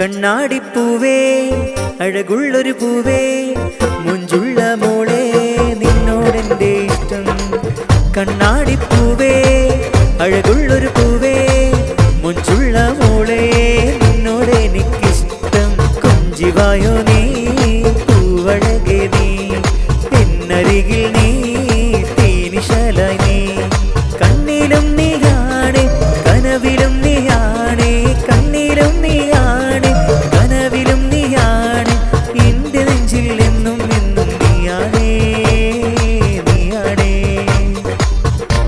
കണ്ണാടിപ്പൂവേ അഴകുള്ളൊരു പൂവേ മുഞ്ചുള്ള മോളെ നിന്നോടെൻ്റെ ഇഷ്ടം. കണ്ണാടിപ്പൂവേ അഴകുള്ളൊരു പൂവേ മുഞ്ചുള്ള മോളെ നിന്നോടെനിക്കിഷ്ടം. കൊഞ്ചിവായോ നീ പൂവഴകെ നീ എന്നരികിൽ നീ തേനിശലായി നീ. കണ്ണിലും നീയാണ് കനവിലും നീയാണ് കണ്ണിലും നീയാണ് കനവിലും നീയാണ് എൻ്റെ നെഞ്ചിൽ എന്നും എന്നും നീയാണേ നീയാണേ.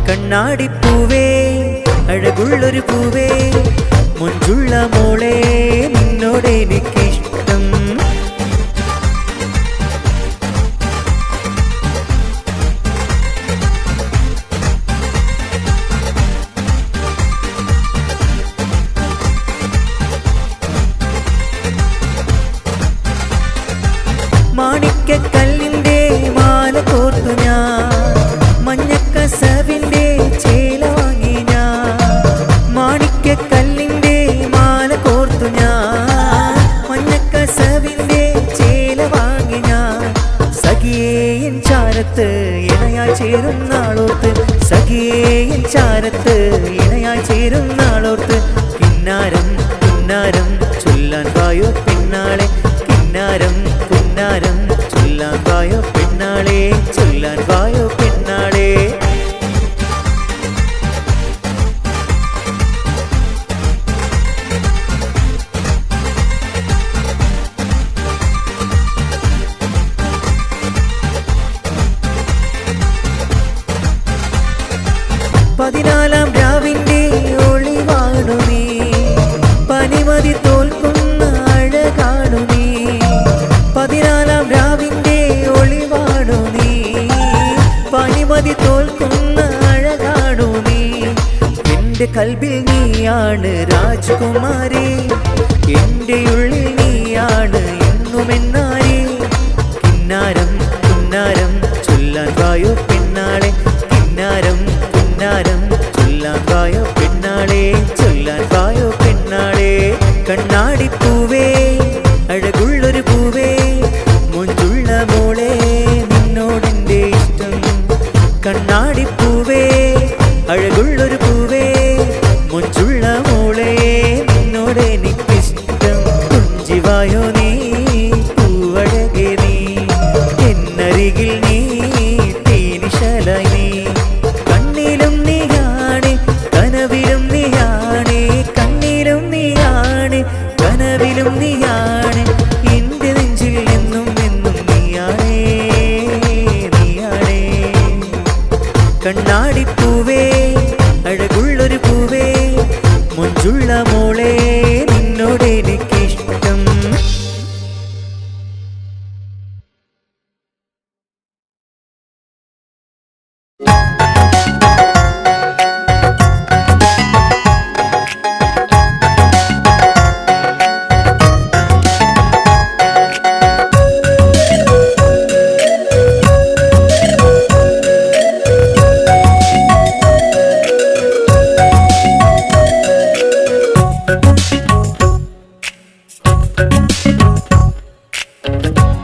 കണ്ണാടിപ്പൂവേ അഴകുള്ളൊരു പൂവേ മുഞ്ചുള്ള മോളെ നിന്നോടെനിക്കിഷ്ടം. മാണിക്കക്കല്ലിൻ്റെ മാല കോർത്തു ഞാൻ മഞ്ഞക്കസവിൻ്റെ ചേല വാങ്ങി ഞാൻ. മാണിക്കക്കല്ലിൻ്റെ മാല കോർത്തു ഞാൻ മഞ്ഞക്കസവിൻ്റെ ചേല വാങ്ങി ഞാൻ. സഖിയേൻ ചാരത്ത് ഇണയായി ചേരുന്നാളോർത്ത് സഖിയേൻ ചാരത്ത് ഇണയായി ചേരുന്നാളോർത്ത് കിന്നാരം കിന്നാരം ചൊല്ലാൻ വായോ പിന്നാളെ കിന്നാരം കിന്നാരം ചൊല്ലാൻ വായോ പെണ്ണാളെ ചൊല്ലാൻ വായോ പെണ്ണാളെ. പതിനാലാം രാവിൻ്റെ ഒളിവാണു നീ പനിമതി തോൽക്കുന്ന അഴകാണു നീ. പതിനാലാം രാവിൻ്റെ ഒളിവാണു നീ പനിമതി തോൽക്കുന്ന അഴകാണു നീ. എൻ്റെ കൽബിൽ നീയാണ് രാജകുമാരി എൻ്റെ ഉള്ളിൽ നീയാണ് എന്നുമെന്നാരി. കിന്നാരം കിന്നാരം ചൊല്ലാൻ വായോ പെണ്ണാളെ കിന്നാരം കിന്നാരം ചൊല്ലാൻ വായോ പെണ്ണാളെ ചൊല്ലാൻ വായോ പെണ്ണാളെ. കണ്ണാടിപ്പൂവേ അഴകുള്ളൊരു പൂവേ മുഞ്ചുള്ള മോളെ നിന്നോടെൻ്റെ ഇഷ്ടം. കണ്ണാടിപ്പൂവേ അഴകുള്ളൊരു പൂവേ മുഞ്ചുള്ള മോളെ നിന്നോടെനിക്കിഷ്ടം. കൊഞ്ചിവായോ നീ പൂവഴകെ നീ എന്നരികിൽ നീ തേനിശലായി നീ. കണ്ണിലും നീയാണ് കനവിലും നീയാണ് കണ്ണിലും നീയാണ് കനവിലും നീയാണ് എൻ്റെ നെഞ്ചിൽ എന്നും എന്നും നീയാണേ നീയാണേ. കണ്ണാടിപ്പൂവേ അഴകുള്ളൊരു പൂവേ മുഞ്ചുള്ള മോളെ നിന്നോടെനിക്കിഷ്ടം.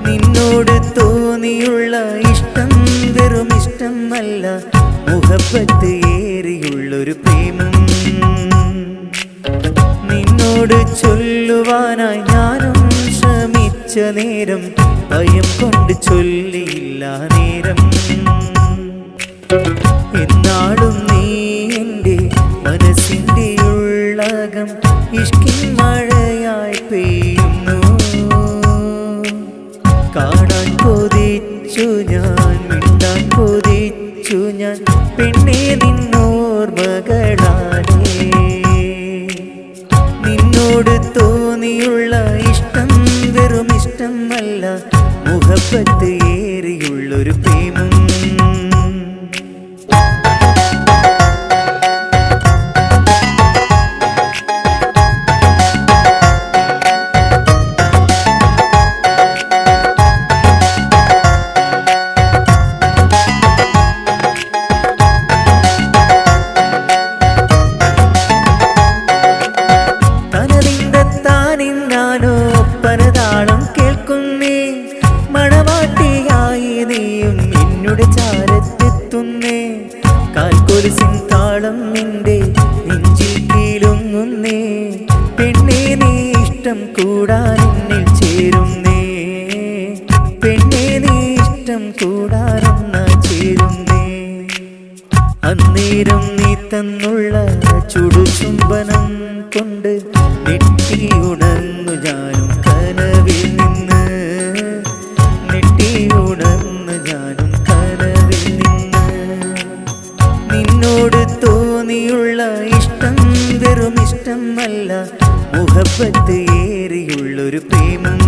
നിന്നോട് തോന്നിയുള്ള ഇഷ്ടം വെറും ഇഷ്ടമല്ല മുഹബത്ത് ഏറിയുള്ളൊരു പ്രേമം. നിന്നോട് ചൊല്ലുവാനായി ഞാനും ശ്രമിച്ച നേരം ഭയം കൊണ്ട് ചൊല്ലിയില്ല നേരം. എന്നാളും നീ എൻ്റെ മനസ്സിൻ്റെ ഉള്ളകം ഇഷ്കിൻ മഴയായി പെയ്യുന്നു. കാണാൻ കൊതിച്ചു ഞാൻ മിണ്ടാൻ കൊതിച്ചു ഞാൻ പെണ്ണെ നിന്നോർമകളാണേ. നിന്നോട് തോന്നിയുള്ള ഇഷ്ടം വെറും ഇഷ്ടമല്ല മുഹബത്ത് ഏറിയുള്ളൊരു പ്രേമം. തേടുന്നേ പെണ്ണേ നീ ഇഷ്ടം കൂടാൻ എന്നിൽ ചേരുന്നേ പെണ്ണേ നീ ഇഷ്ടം കൂടാനൊന്ന ചേരുന്നേ അന്നേരം നീ തന്നുള്ള ചുടുചുംബനം കൊണ്ട് നെട്ടിയുണർന്നു ഞാനും കനവിൽ നിന്ന് നെട്ടിയുണർന്നു ഞാനും കനവിൽ നിന്ന് നിന്നോട് തോന്നിയുള്ള ഇഷ്ടം വെറും ഇഷ്ടമല്ല മുഹബത്ത് ഏറിയുള്ളൊരു പ്രേമം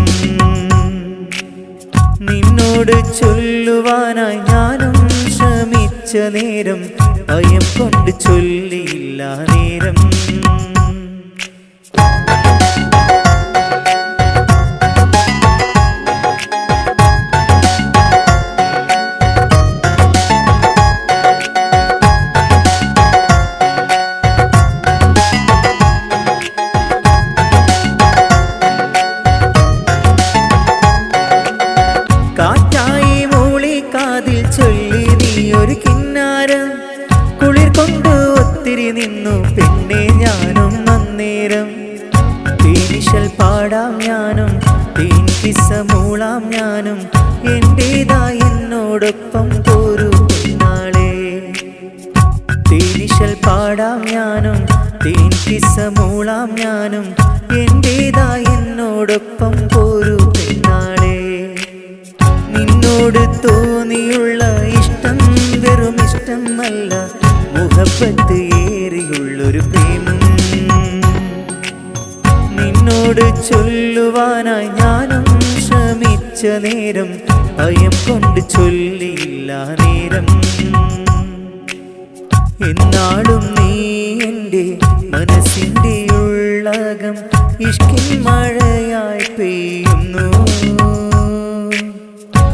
നിന്നോട് ചൊല്ലുവാനായി ഞാനും ശ്രമിച്ച നേരം ഭയം കൊണ്ട് ചൊല്ലിയില്ല നേരം കാറ്റായി മൂളി കാതിൽ ചൊല്ലി നീ ഒരു കിന്നാരം കുളിർ കൊണ്ട് ഒത്തിരി നിന്നു പെണ്ണെ ഞാനും അന്നേരം തേനിശൽ പാടാം ഞാനും തേൻ കിസ്സ മൂളാം ഞാനും എന്റേതായി എന്നോടൊപ്പം പോരൂ പെണ്ണാളെ തേനിശൽ പാടാം ഞാനും തേൻ കിസ്സ മൂളാം ഞാനും എന്റേതായി എന്നോടൊപ്പം പോരൂ പെണ്ണാളെ നിന്നോട് തോന്നിയുള്ള ഇഷ്ടം വെറും ഇഷ്ടമല്ല മുഹബത്ത് ഏറിയുള്ളൊരു പ്രേമം നിന്നോട് ചൊല്ലുവാനായി ഞാനും ശ്രമിച്ച നേരം ഭയം കൊണ്ട് ചൊല്ലിയില്ല നേരം എന്നാളും നീ എൻ്റെ മനസ്സിൻ്റെ ഉള്ളകം ഇഷ്കിൻ മഴയായി പെയ്യുന്നു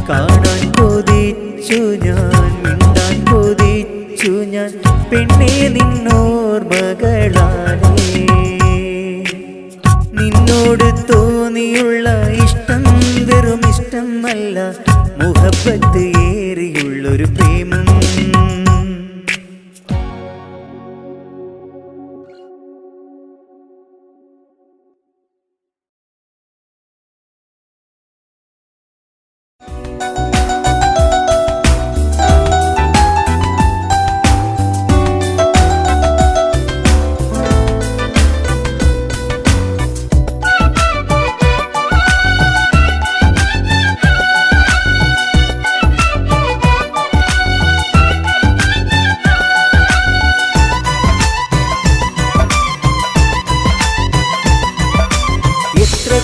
കാണാൻ കൊതിച്ചു ഞാൻ മിണ്ടാൻ കൊതിച്ചു ഞാൻ പെണ്ണെ നിന്നോർമകളാലേ നിന്നോട് തോന്നിയുള്ള ഇഷ്ടം വെറും ഇഷ്ടമല്ല മുഹബത്ത് ഏറിയുള്ളൊരു പ്രേമം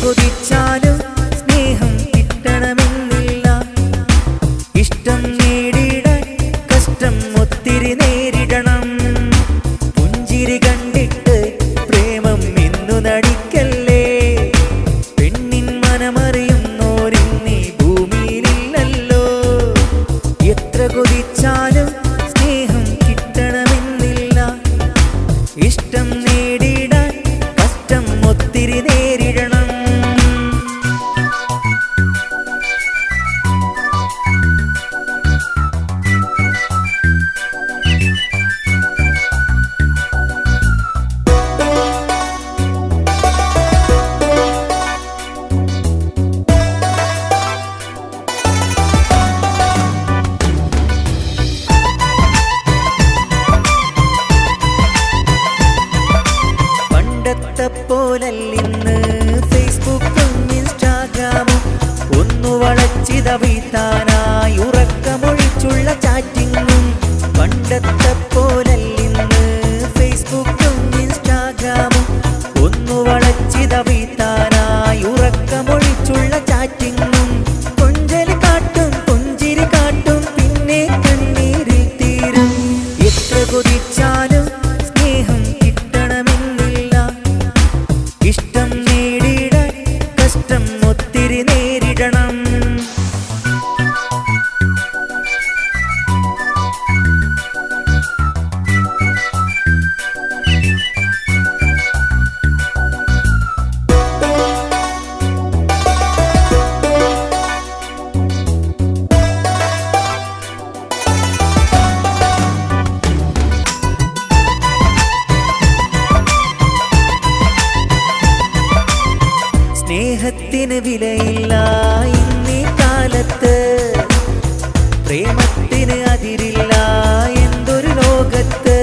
കൊതിച്ചാലും സ്നേഹം കിട്ടണമെന്നില്ല ഇഷ്ടം നേടിയിടാൻ കഷ്ടം ഒത്തിരി നേരിടണം പുഞ്ചിരി കണ്ടിട്ട് പ്രേമം എന്നു നടിക്കല്ലേ പെണ്ണിൻ മനമറിയുന്നോരിന്നീ ഭൂമിയിലില്ലല്ലോ എത്ര കൊതിച്ചാലും സ്നേഹം കിട്ടണമെന്നില്ല ഇഷ്ടം നേടിയിടാൻ കഷ്ടം ഒത്തിരി നേരിടണം പോലല്ലിന്ന് ഫേസ്ബുക്കും ഇൻസ്റ്റാഗ്രാമും ഒന്നു വളച്ചിതവീത്താനായി ഉറക്കമൊഴിച്ചുള്ള ചാറ്റിങ്ങും പണ്ടത്തെ പോലല്ലിന്ന് ഫേസ്ബുക്കും ഇൻസ്റ്റാഗ്രാമും ഒന്നു വളച്ചിതവീത്താനായി ഉറക്കമൊഴിച്ചുള്ള ചാറ്റിങ്ങും കൊഞ്ചല് കാട്ടും പുഞ്ചിരി കാട്ടും പിന്നെ കണ്ണീരിൽ തീരും എത്ര കൊതിച്ചാലും സ്നേഹം ഇഷ്ടം നേടിയിടാൻ കഷ്ടം ഒത്തിരി നേരിടണം സ്നേഹത്തിന് വിലയില്ല ഇന്നീ കാലത്ത്, പ്രേമത്തിന് അതിരില്ല എന്തൊരു ലോകത്ത്.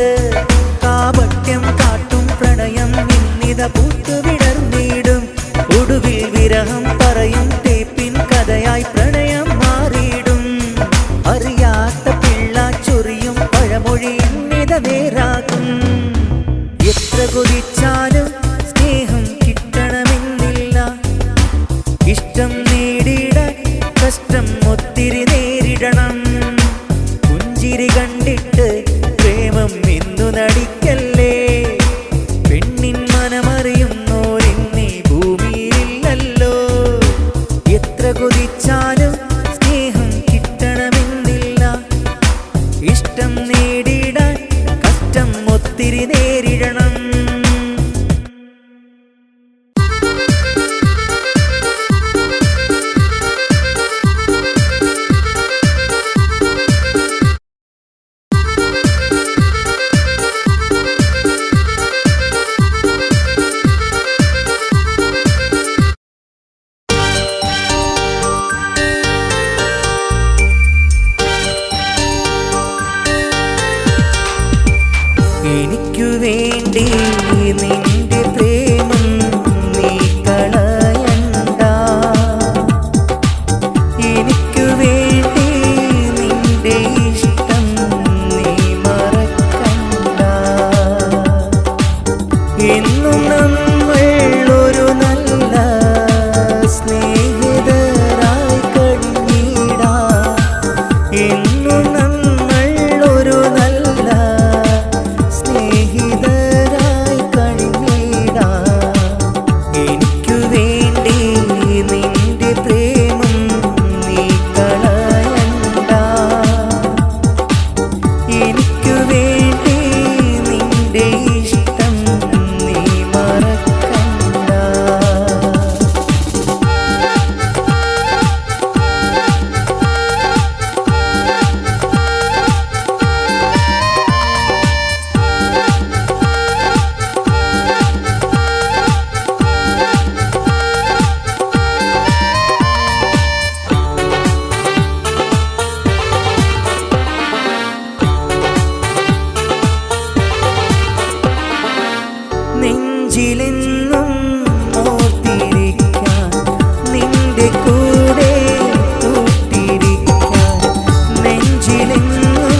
കാപട്യം കാട്ടും പ്രണയം ഇന്നിത പൂത്തു വിടർന്നിടും, ഒടുവിൽ വിരഹം പറയും തേപ്പിൻ കഥയായി പ്രണയം മാറിയിടും. അറിയാത്ത പിള്ള ചൊറിയും പഴമൊഴി ഇന്നിത നേരാകും. എത്ര കൊതിച്ചാലും സ്നേഹം കിട്ടണമെന്നില്ല, ഇഷ്ടം നേടിയിടാൻ കഷ്ടം ഒത്തിരി നേരിടണം. പുഞ്ചിരി കണ്ടിട്ട് പ്രേമം എന്നു നടിക്കല്ലേ, പെണ്ണിൻ മനമറിയുന്നോരിന്നീ ഭൂമിയിലില്ലല്ലോ. എത്ര കൊതിച്ചാലും സ്നേഹം കിട്ടണമെന്നില്ല, ഇഷ്ടം നേടിയിടാൻ കഷ്ടം ഒത്തിരി നേരിടണം. എനിക്കു വേണ്ടി നിന്റെ പ്രേമം നീ കളയണ്ട, എനിക്കു വേണ്ടി നിന്റെ ഇഷ്ടം നീ മറക്കണ്ട. എന്നും നമ്മൾ ഒരു നല്ല സ്നേഹിതരായി കഴിഞ്ഞിടാം, എന്നും നമ്മൾ ഒരു നല്ല സ്നേഹിതരായി കഴിഞ്ഞിടാം. എനിക്കു വേണ്ടി നിന്റെ പ്രേമം നീ കളയണ്ട, എനിക്കു വേണ്ടി നിന്റെ ഇഷ്ടം നീ മറക്കണ്ട. നെഞ്ചിലെന്നും ഓർത്തിരിക്കാൻ നിന്റെ കൂടെ കൂട്ടിരിക്കാൻ, നെഞ്ചിലെന്നും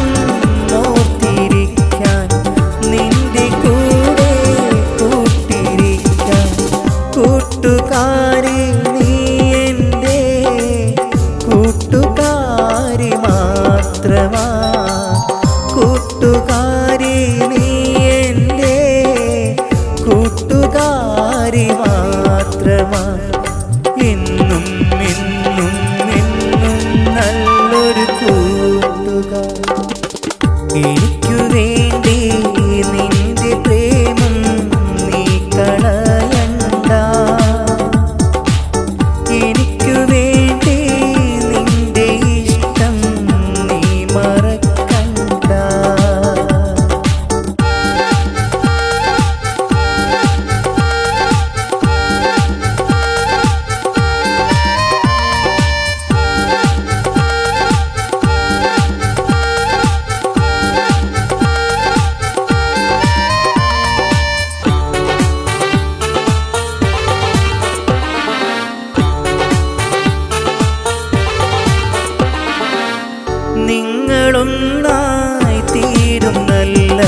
ഓർത്തിരിക്കാൻ നിന്റെ കൂടെ കൂട്ടിരിക്കാൻ. കൂട്ടുകാരി നീ എൻ്റെ കൂട്ടുകാരി മാത്രമാ, കൂട്ടുകാരി നീ എൻ്റെ കൂട്ടുകാരി മാത്രമാ. എന്നും എന്നും എന്നും നല്ലൊരു കൂട്ടുകാർ. എനിക്കു വേണ്ടി നിന്റെ പ്രേമം നീ കളയണ്ട, എനിക്കു വേണ്ടി നിന്റെ ഇഷ്ടം നീ മറക്കണ്ട. നിങ്ങളൊന്നായി തീരുന്നല്ല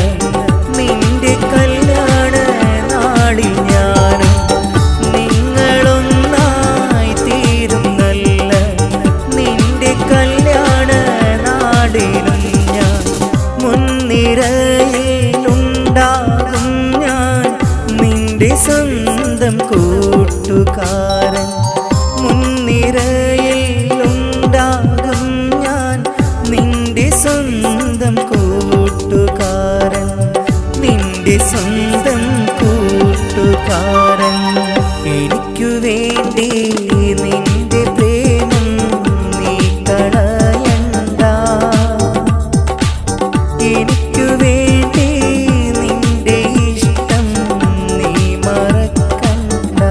നിന്റെ കല്യാണ നാളിൽ ഞാനും, നിങ്ങളൊന്നായി തീരുന്നല്ല നിന്റെ കല്യാണ നാളിലും ഞാൻ. മുൻനിരയിലുണ്ടാകും ഞാൻ നിന്റെ സ്വന്തം കൂട്ടുകാരൻ, മുൻനിരയിലുണ്ടാകും ഞാൻ നിന്റെ സ്വന്തം കൂട്ടുകാരൻ, നിന്റെ സ്വന്തം കൂട്ടുകാരൻ. എനിക്കു വേണ്ടി നിന്റെ പ്രേമം നീ കളയണ്ട, എനിക്കു വേണ്ടി നിന്റെ ഇഷ്ടം നീ മറക്കണ്ട.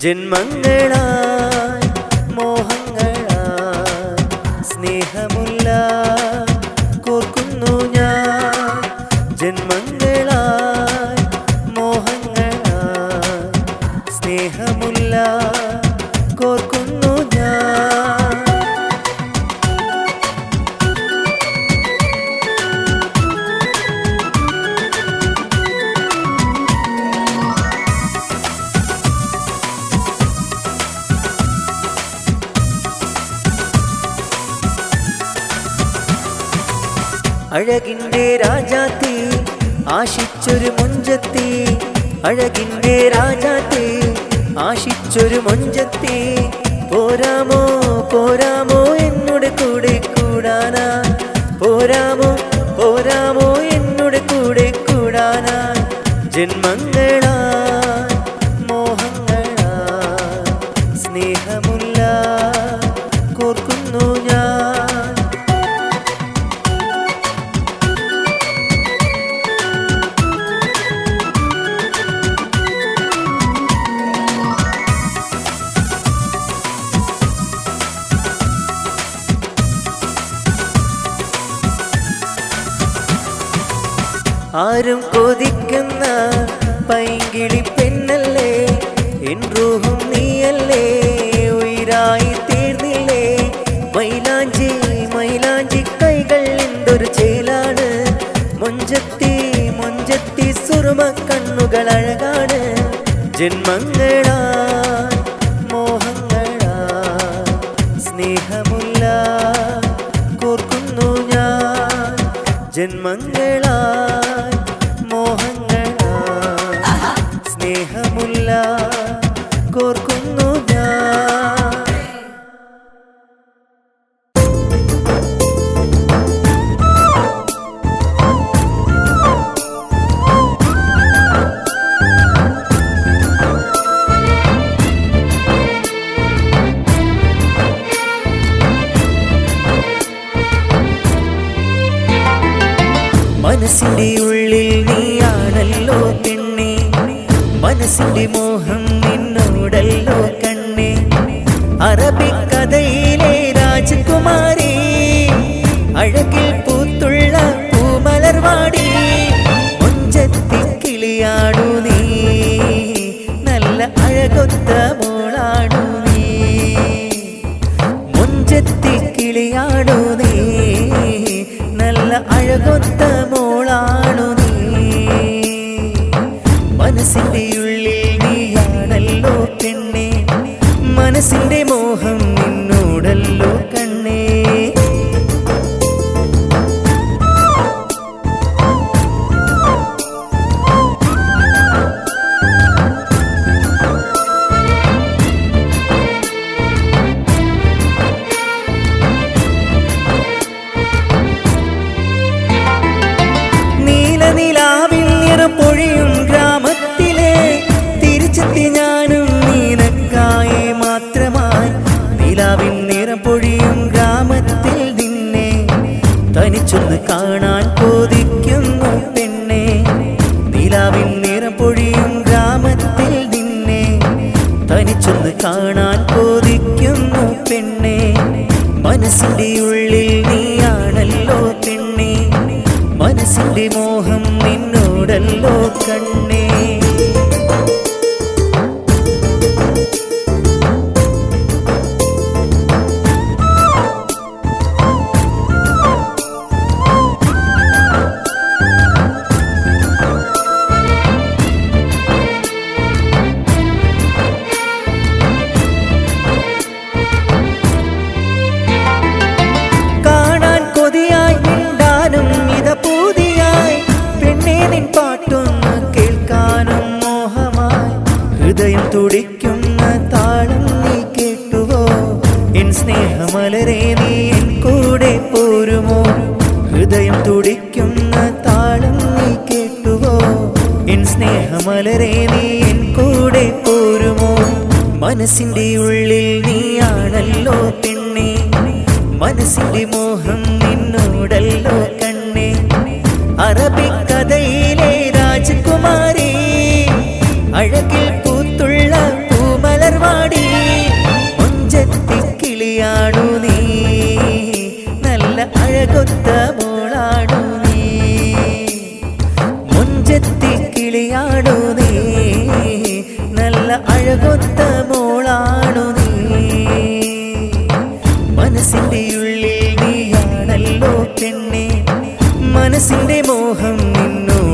ജന്മങ്ങളായി മോഹങ്ങളായി സ്നേഹമുല്ല കോർക്കുന്നു ഞാൻ. ജന്മങ്ങളായി മോഹങ്ങളായി സ്നേഹമുല്ല കോർക്കുന്നു ഞാൻ. അഴകിൻ്റെ രാജാത്തി ആശിച്ചൊരു മുഞ്ചത്തി, അഴകിൻ്റെ രാജാത്തി ആശിച്ചൊരു മുഞ്ചത്തി. പോരാമോ പോരാമോ എന്നോട് കൂടെ കൂടാനാ, പോരാമോ പോരാമോ എന്നോട് കൂടെ കൂടാനാ. ജന്മങ്ങളായി മോഹങ്ങളായി സ്നേഹമുല്ല കോർക്കുന്നു ഞാൻ. ആരും കൊതിക്കുന്ന പൈങ്കിളി പെണ്ണല്ലേ, എൻ റൂഹും നീയല്ലേ, ഉയിരായി തീർന്നില്ലേ. മൈലാഞ്ചി മൈലാഞ്ചി കൈകൾ എന്തൊരു ചേലാണ്, മൊഞ്ചത്തി മൊഞ്ചത്തി സുറുമ കണ്ണുകൾ അഴകാണ്. ജന്മങ്ങളായി മോഹങ്ങളായി സ്നേഹമുല്ല കോർക്കുന്നു ഞാൻ. ജന്മങ്ങളായി മോഹങ്ങളായി സ്നേഹമുല്ല കോർക്കുന്നു ഞാൻ. മനസ്സിൻ്റെ ഉള്ളിൽ നീയാണല്ലോ പെണ്ണേ, മനസ്സിൻ്റെ മോഹം നിന്നോടല്ലോ കണ്ണേ. അറബിക്കഥയിലെ രാജകുമാരി, അഴകിൽ പൂത്തുള്ള പൂമലർവാടി. മൊഞ്ചത്തി കിളിയാണു നീ, നല്ല അഴകൊത്ത മോളാണു നീ. മൊഞ്ചത്തി കിളിയാണു നീ, നല്ല അഴകൊത്ത മോളാണു നീ. മനസ്സിൻ്റെ ഉള്ളിൽ നീയാണല്ലോ പെണ്ണേ, മനസ്സിൻ്റെ മോഹം നിന്നോടല്ലോ കണ്ണേ. നീലനിലാവിൽ നിറപ്പൊഴിയും ഗ്രാമത്തിലെ തിരിച്ചെത്തി ഞാനും നിനക്കായി മാത്രമായി. നിലാവിൻ നിറപ്പൊഴിയും ഗ്രാമത്തിൽ നിന്നെ തനിച്ചൊന്ന് കാണാൻ കൊതിക്കുന്നു പെണ്ണെ. നിലാവിൻ നിറപ്പൊഴിയും ഗ്രാമത്തിൽ നിന്നെ തനിച്ചൊന്ന് കാണാൻ കൊതിക്കുന്നു പെണ്ണെ. മനസ്സിൻ്റെ ഉള്ളിൽ നീയാണല്ലോ പെണ്ണെ, മനസ്സിൻ്റെ മോഹം നിന്നോടല്ലോ കണ്ണേ. കാണാൻ കൊതിയായി മിണ്ടാനും ഇത പൂതിയായി, പെണ്ണേ നിൻ പാട്ടൊന്ന് കേൾക്കാനും മോഹമായി. ഹൃദയം തുടിക്കുന്ന താളം നീ കേട്ടുവോ, എൻ സ്നേഹമലരെ നീ എൻ കൂടെ പോരുമോ. ഹൃദയം തുടിക്കുന്ന താളം നീ കേട്ടുവോ, എൻ സ്നേഹമലരെ നീ എൻ കൂടെ പോരുമോ. മനസ്സിൻ്റെ ഉള്ളിൽ നീയാണല്ലോ പെണ്ണേ, മനസ്സിൻ്റെ മോഹം നിന്നോടല്ലോ കണ്ണേ. അറബിക്കഥയിലെ രാജകുമാരി, അഴകിൽ പൂത്തുള്ള പൂമലർവാടി.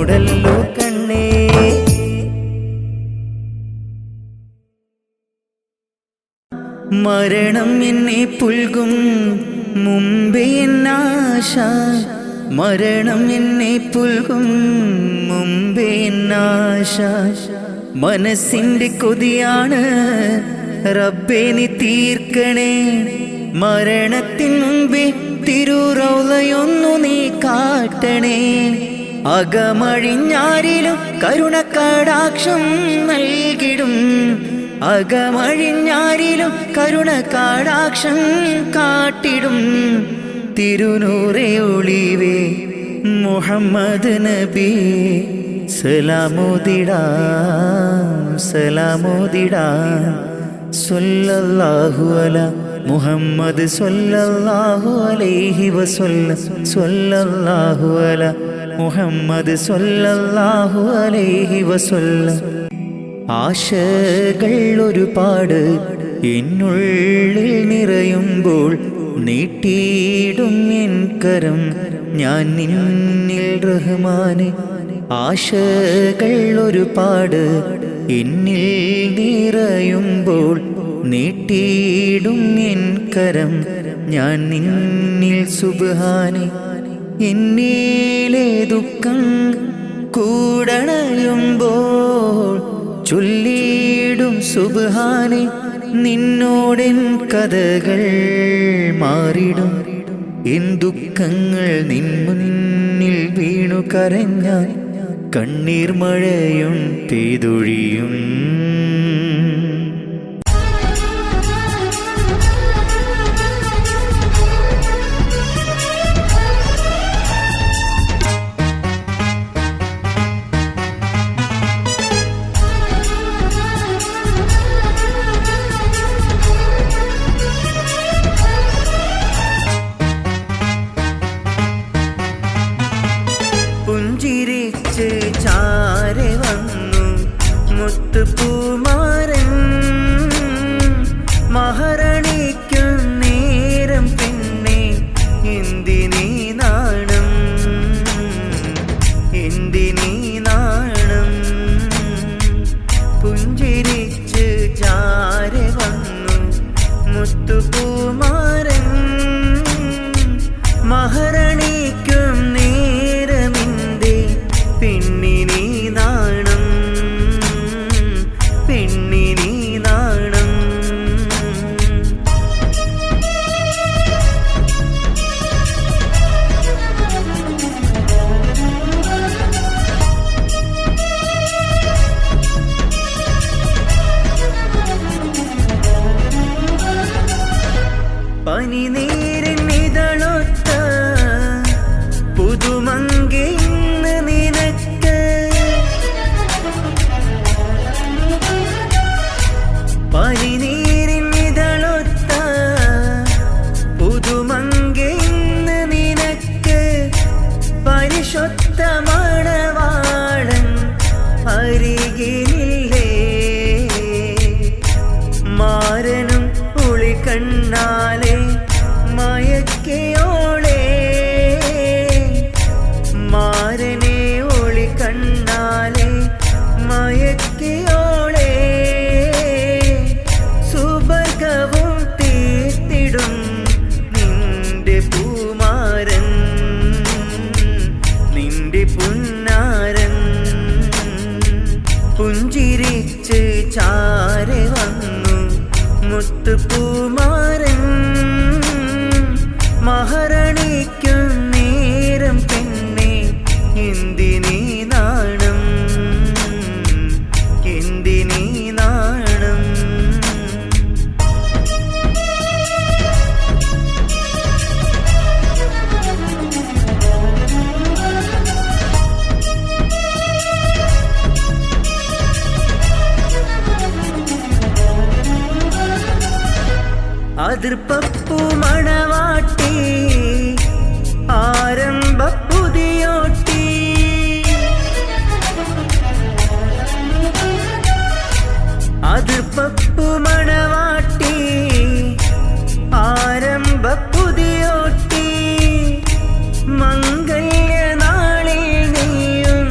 മൂടല്ലോ കണ്ണേ. മരണം എന്നെ പുൽകും മുമ്പേ എന്നാശ, മരണം എന്നെ പുൽകും മുമ്പേ എന്നാശ. മനസ്സിന്റെ കൊതിയാണ് റബ്ബേ നീ തീർക്കണേ. മരണത്തിൻ മുമ്പേ തിരുറൗളയൊന്നു നീ കാട്ടണേ. അകമഴിഞ്ഞാരിലും കരുണക്കടാക്ഷം നൽകിടും, അകമഴിഞ്ഞാരിലും കരുണക്കടാക്ഷം കാട്ടിടും. തിരുനൂറേ ഒളിവേ മുഹമ്മദ് നബി സലാമോദിടാം സലാമോദിടാം. സ്വല്ലല്ലാഹു അലാ മുഹമ്മദ് സ്വല്ലല്ലാഹു അലൈഹി വസല്ലം, സ്വല്ലല്ലാഹു അലാ മുഹമ്മദ് സ്വല്ലല്ലാഹു അലൈഹി വസല്ലം. ആശകൾ ഒരുപാട് എന്നുള്ളിൽ നിറയുമ്പോൾ നീട്ടിയിടും എൻ കരം ഞാൻ നിന്നിൽ റഹ്മാനെ. ആശകൾ ഒരുപാട് എന്നിൽ നിറയുമ്പോൾ നീട്ടിയിടും എൻ കരം ഞാൻ നിന്നിൽ സുബ്ഹാനെ. എന്നിലെ ദുഃഖം കൂടണയുമ്പോൾ ചൊല്ലിയിടും സുബ്ഹാനെ. നിന്നോടെൻ കഥകൾ മാറിടും, എൻ ദുഃഖങ്ങൾ നിൻ മുന്നിൽ വീണു കരഞ്ഞാൽ കണ്ണീർ മഴയും പെയ്തൊഴിയും. പുഞ്ചിരിച്ച് ചാരെ വന്നു മുത്തുപൂമാരൻ, മഹാറാണിക്കും നേരം പിന്നെ എന്തിനീ നാണം, എന്തിനീ നാണം. പുഞ്ചിരിച്ച് ചാരെ വന്നു മുത്തുപൂമാരൻ, മഹാറാണിക്കും നേരമിന്റെ പെണ്ണിനീ നാണം, പെണ്ണിനീ നാണം. പനിനീരിനിതളൊത്ത പുതുമങ്കെ ഇന്ന് നിനക്ക്, പനിനീരിനിതളൊത്ത പുതുമങ്കെ ഇന്ന് നിനക്ക്. പരിശുദ്ധ മണവാളൻ അരികിലില്ലേ, മാരനും ഒളി കണ്ണാലെ മയക്കയോളെ, മാരനെ ഒളി കണ്ണാലെ മയക്കയോളെ. സുബർഗവും തീർത്തിടും നിന്റെ പൂമാരൻ, നിന്റെ പുന്നാരൻ. പുഞ്ചിരിച്ച് ചാരെ വന്നു മുത്തുപൂമാരൻ, മഹാറാണിക്കും നേരം പിന്നെ എന്തിനീ നാണം, എന്തിനീ നാണം. അതിർപ്പപ്പൂ മണവാട്ടി ആരംഭ പുതിയോട്ടി, അതിർപ്പപ്പൂ മണവാട്ടി ആരംഭ പുതിയോട്ടി. മംഗല്യ നാളിൽ നീയും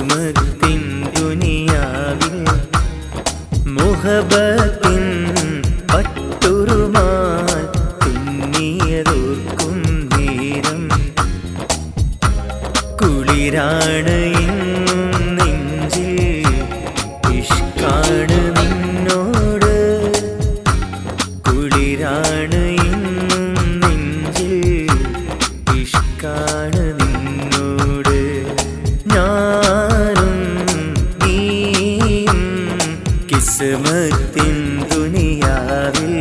കിസ്മത്തിൻ ദുനിയാവിൽ മുഹബത്തിൻ പട്ടുറുമാൽ തുന്നിയതോർക്കും നേരം കുളിരാണ് ഇന്നും നെഞ്ചിൽ ഇഷ്കാണ് നിന്നോട് കുളിരാണ് ഇന്നും നെഞ്ചിൽ ഇഷ്കാണ് നിന്നോട് ഞാനും നീയും കിസ്മത്തിൻ ദുനിയാവിൽ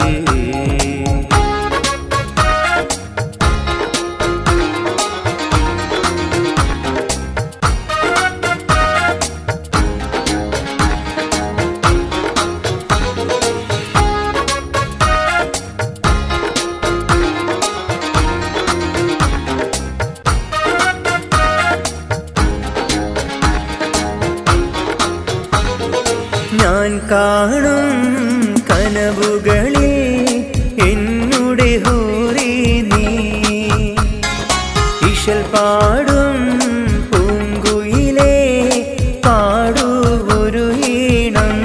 ഞാൻ കാണും കനവുകളിൽ എന്നുടെ ഹൂറി നീ ഇശൽ പാടും പൂങ്കുയിലേ പാടൂ ഒരു ഈണം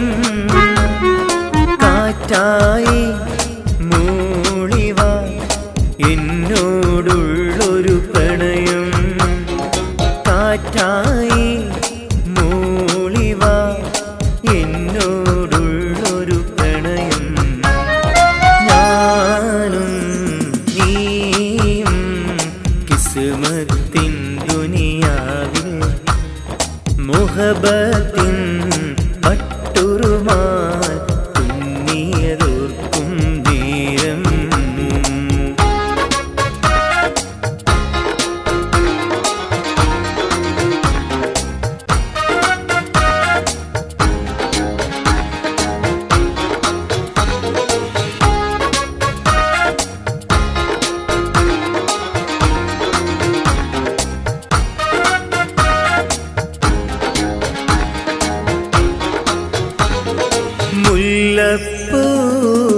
കാറ്റായി മൂളിവാ എന്നോടുള്ളൊരു പ്രണയം കാറ്റായി മൂളിവാ എന്നോടുള്ളൊരു പ്രണയം ഞാനും നീയും കിസ്മത്തിൻ ദുനിയാവിൽ മുഹബത്തിൻ പട്ടുറുമാൽ തുന്നിയതോർക്കും നേരം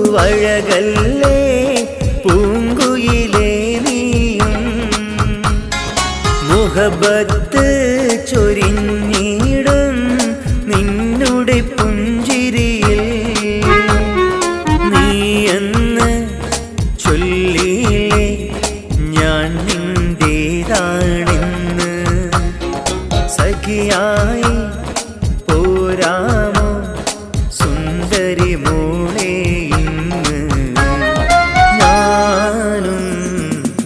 മുല്ലപ്പൂവഴകല്ലേ പൂങ്കുയിലേ നീയും മുഹബത്ത് ചൊരിഞ്ഞിടും നിന്നുടെ പുഞ്ചിരിയിൽ നീയെന്ന് ചൊല്ലിയില്ലേ ഞാൻ നിന്റേതാണെന്ന് സഖിയായി പോരാമോ സുന്ദരി മോളെ ഇന്ന് ഞാനും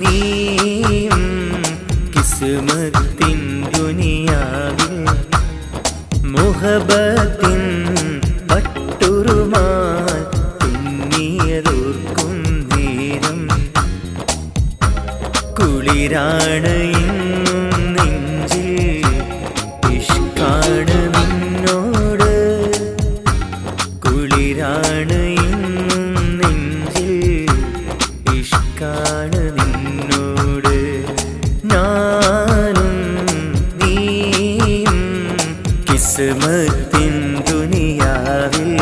നീയും കിസ്മത്തിൻ ദുനിയാവിൽ മുഹബത്തിൻ പട്ടുറുമാൽ തുന്നിയതോർക്കും നേരം കുളിരാണ് ഇന്നും നെഞ്ചിൽ ഇഷ്കാണ് നിന്നോട് കുളിരാണ് ഇന്നും നെഞ്ചിൽ ഇഷ്കാണ് നിന്നോട് ഞാനും നീയും കിസ്മത്തിൻ ദുനിയാവിൽ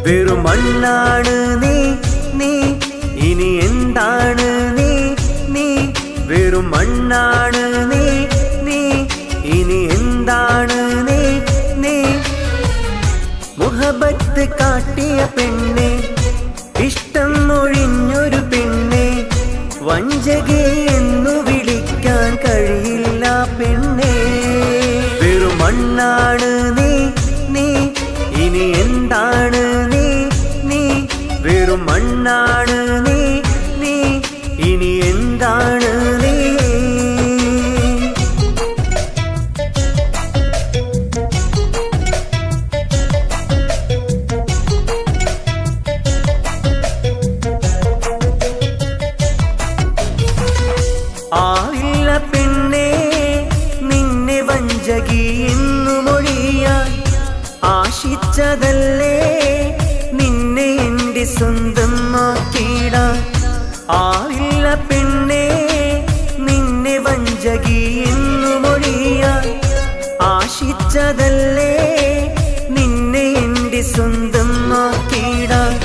വെറും മണ്ണാണ് നീ നീ ഇനി എന്താണ് നീ നീ വെറും മണ്ണാണ് നീ നീ ഇനി എന്താണ് നീ നീ മുഹബത്ത് കാട്ടിയ പെണ്ണെ ഇഷ്ടം ഒഴിഞ്ഞൊരു പെണ്ണെ വഞ്ചകേ എന്നു വിളിക്കാൻ കഴിയില്ല പെണ്ണെ വെറും മണ്ണാണ് നീ നീ ഇനി എന്താണ് നീ നീ വെറും മണ്ണാണ് നീ നീ ഇനി എന്താണ് നീ ആവില്ല പെണ്ണെ നിന്നെ വഞ്ചകി എന്നു മൊഴിയാൻ ആശിച്ചതല്ലേ സ്വന്തമാക്കിടാൻ ആവില്ല പെണ്ണേ നിന്നെ വഞ്ചകി എന്നു മൊഴിയാൻ ആശിച്ചതല്ലേ നിന്നെ എന്റെ സ്വന്തമാക്കിടാൻ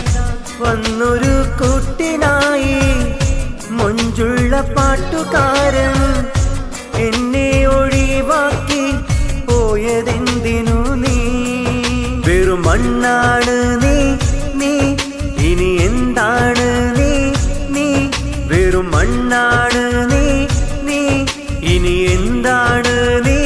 വന്നൊരു കൂട്ടിനായി മൊഞ്ചുള്ള പാട്ടുകാരൻ എന്നെ ഒഴിവാക്കി പോയതെന്തിനു നീ വെറും മണ്ണാണ് നീ ഇനി എന്താണ് നീ വെറും മണ്ണാണ് നീ ഇനി എന്താണ് നീ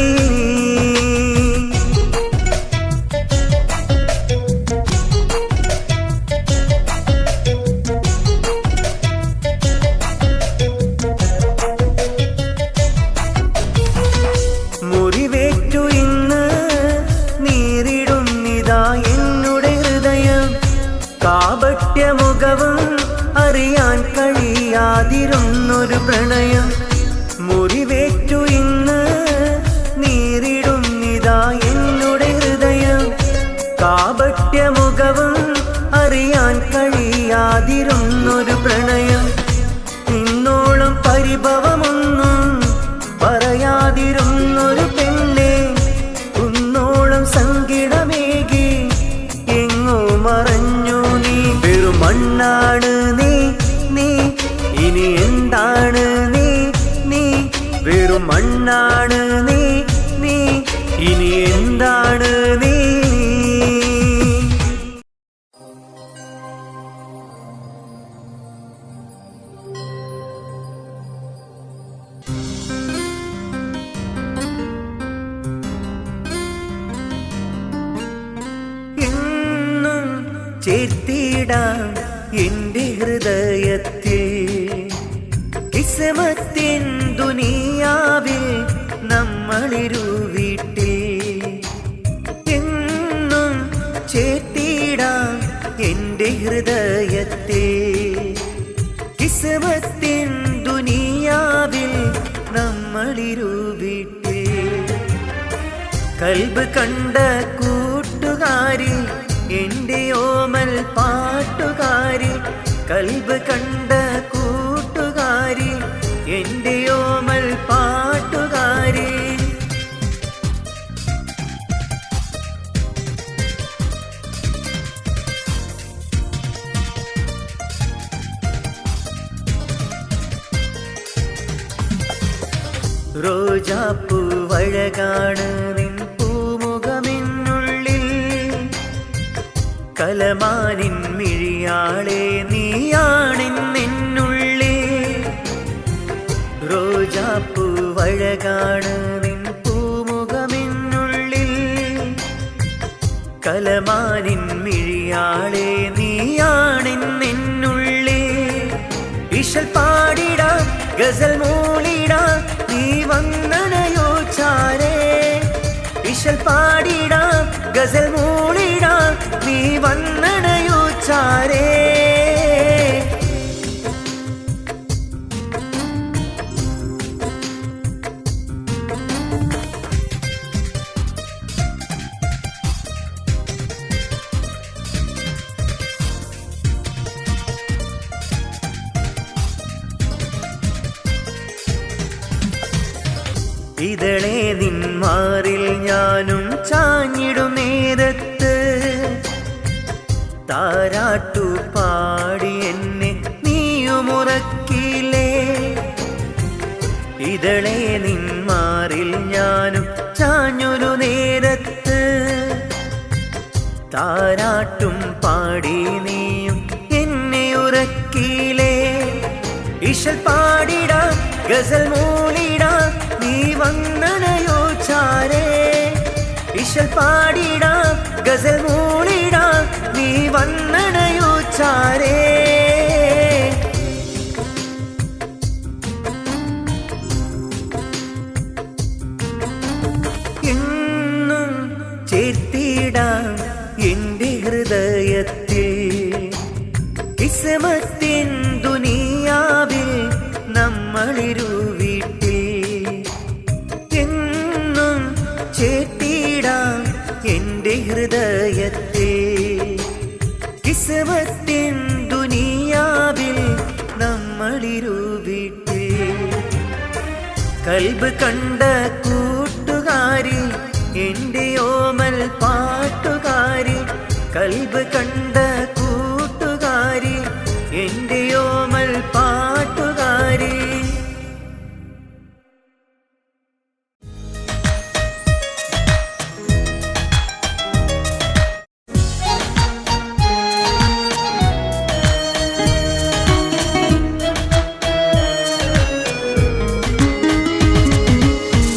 മുറിവേറ്റു ഇന്ന് നീറിടുന്നിതാ എന്നുടെ ഹൃദയം കാപട്യമുഖവും അറിയാൻ കഴിയാതിരുന്നൊരു പ്രണയം മുറിവേറ്റു ഇന്ന് നീറിടുന്നിതാ എന്നുടെ ഹൃദയം കാപട്യമുഖവും അറിയാൻ കഴിയാതിരുന്നൊരു പ്രണയം ഇന്നോളം പരിഭവമൊന്നും പറയാതിരുന്നൊരു പെണ്ണെ കുന്നോളം സങ്കടമേകി എങ്ങോ മറഞ്ഞു നീ വെറും മണ്ണാണ് നീ ഇനി എന്താണ് നീ വെറും മണ്ണാണ് നീ ഇനി എന്താണ് നീ ചേർത്തിടാം എന്റെ ഹൃദയത്തിൽ കിസ്മത്തിൻ ദുനിയാവിൽ നമ്മളിരു വീട്ടിൽ എന്നും ചേർത്തിടാം എന്റെ ഹൃദയത്തിൽ കിസ്മത്തിൻ ദുനിയാവിൽ നമ്മളിരു വീട്ടിൽ കൽബ് കണ്ട കൂട്ടുകാരി എന്റെ ഓമൽ പാട്ടുകാരി കൽബ് കണ്ട കൂട്ടുകാരി എന്റെ ഓമൽ പാട്ടുകാരി റോജാപ്പൂവഴകാണ് നിൻ പൂമുഖമെന്നുള്ളിൽ കലമാനിൻ മിഴിയാളെ നീയാണെന്നുള്ളിൽ റോജാപ്പൂവഴകാണ് നിൻ പൂമുഖമെന്നുള്ളിൽ കലമാനിൻ മിഴിയാളെ നീയാണെന്നുള്ളിൽ ഇശൽ പാടിടാം ഗസൽ മൂളിടാം നീ വന്നണയോ ചാരേ ഇശൽ പാടിടാം ഗസൽ മൂളിടാം നീ വന്നണയോ ചാരേ ഇതളെ നിന്മാറിൽ ഞാനും ചാഞ്ഞിടും നേരത്ത് താരാട്ടു പാടി എന്നെ നീയുമുറക്കിലേ ഇതളെ നിന്മാറിൽ ഞാനും ചാഞ്ഞൊരു നേരത്ത് താരാട്ടും പാടി നീയും എന്നെ ഉറക്കിലേ ഇശൽ പാടിടാം ഗസൽ മൂളിടാം നീ വന്നണയോ ചാരേ ഇശൽ പാടിടാം ഗസൽ മൂളിടാം നീ വന്നണയോ ചാരേ എന്നും ചേർത്തിടാം എന്റെ ഹൃദയത്തിൽ കിസ്മത്തിൻ ദുനിയാവിൽ നമ്മളിരു വീട്ടിൽ എന്നും ചേർത്തിടാം എന്റെ ഹൃദയത്തിൽ കിസ്മത്തിൻ കൽബ് കണ്ട കൂട്ടുകാരി എൻ്റെ ഓമൽ പാട്ടുകാരി കൽബ് കണ്ട കൂട്ടുകാരി എൻ്റെ ഓമൽ പാട്ടുകാരി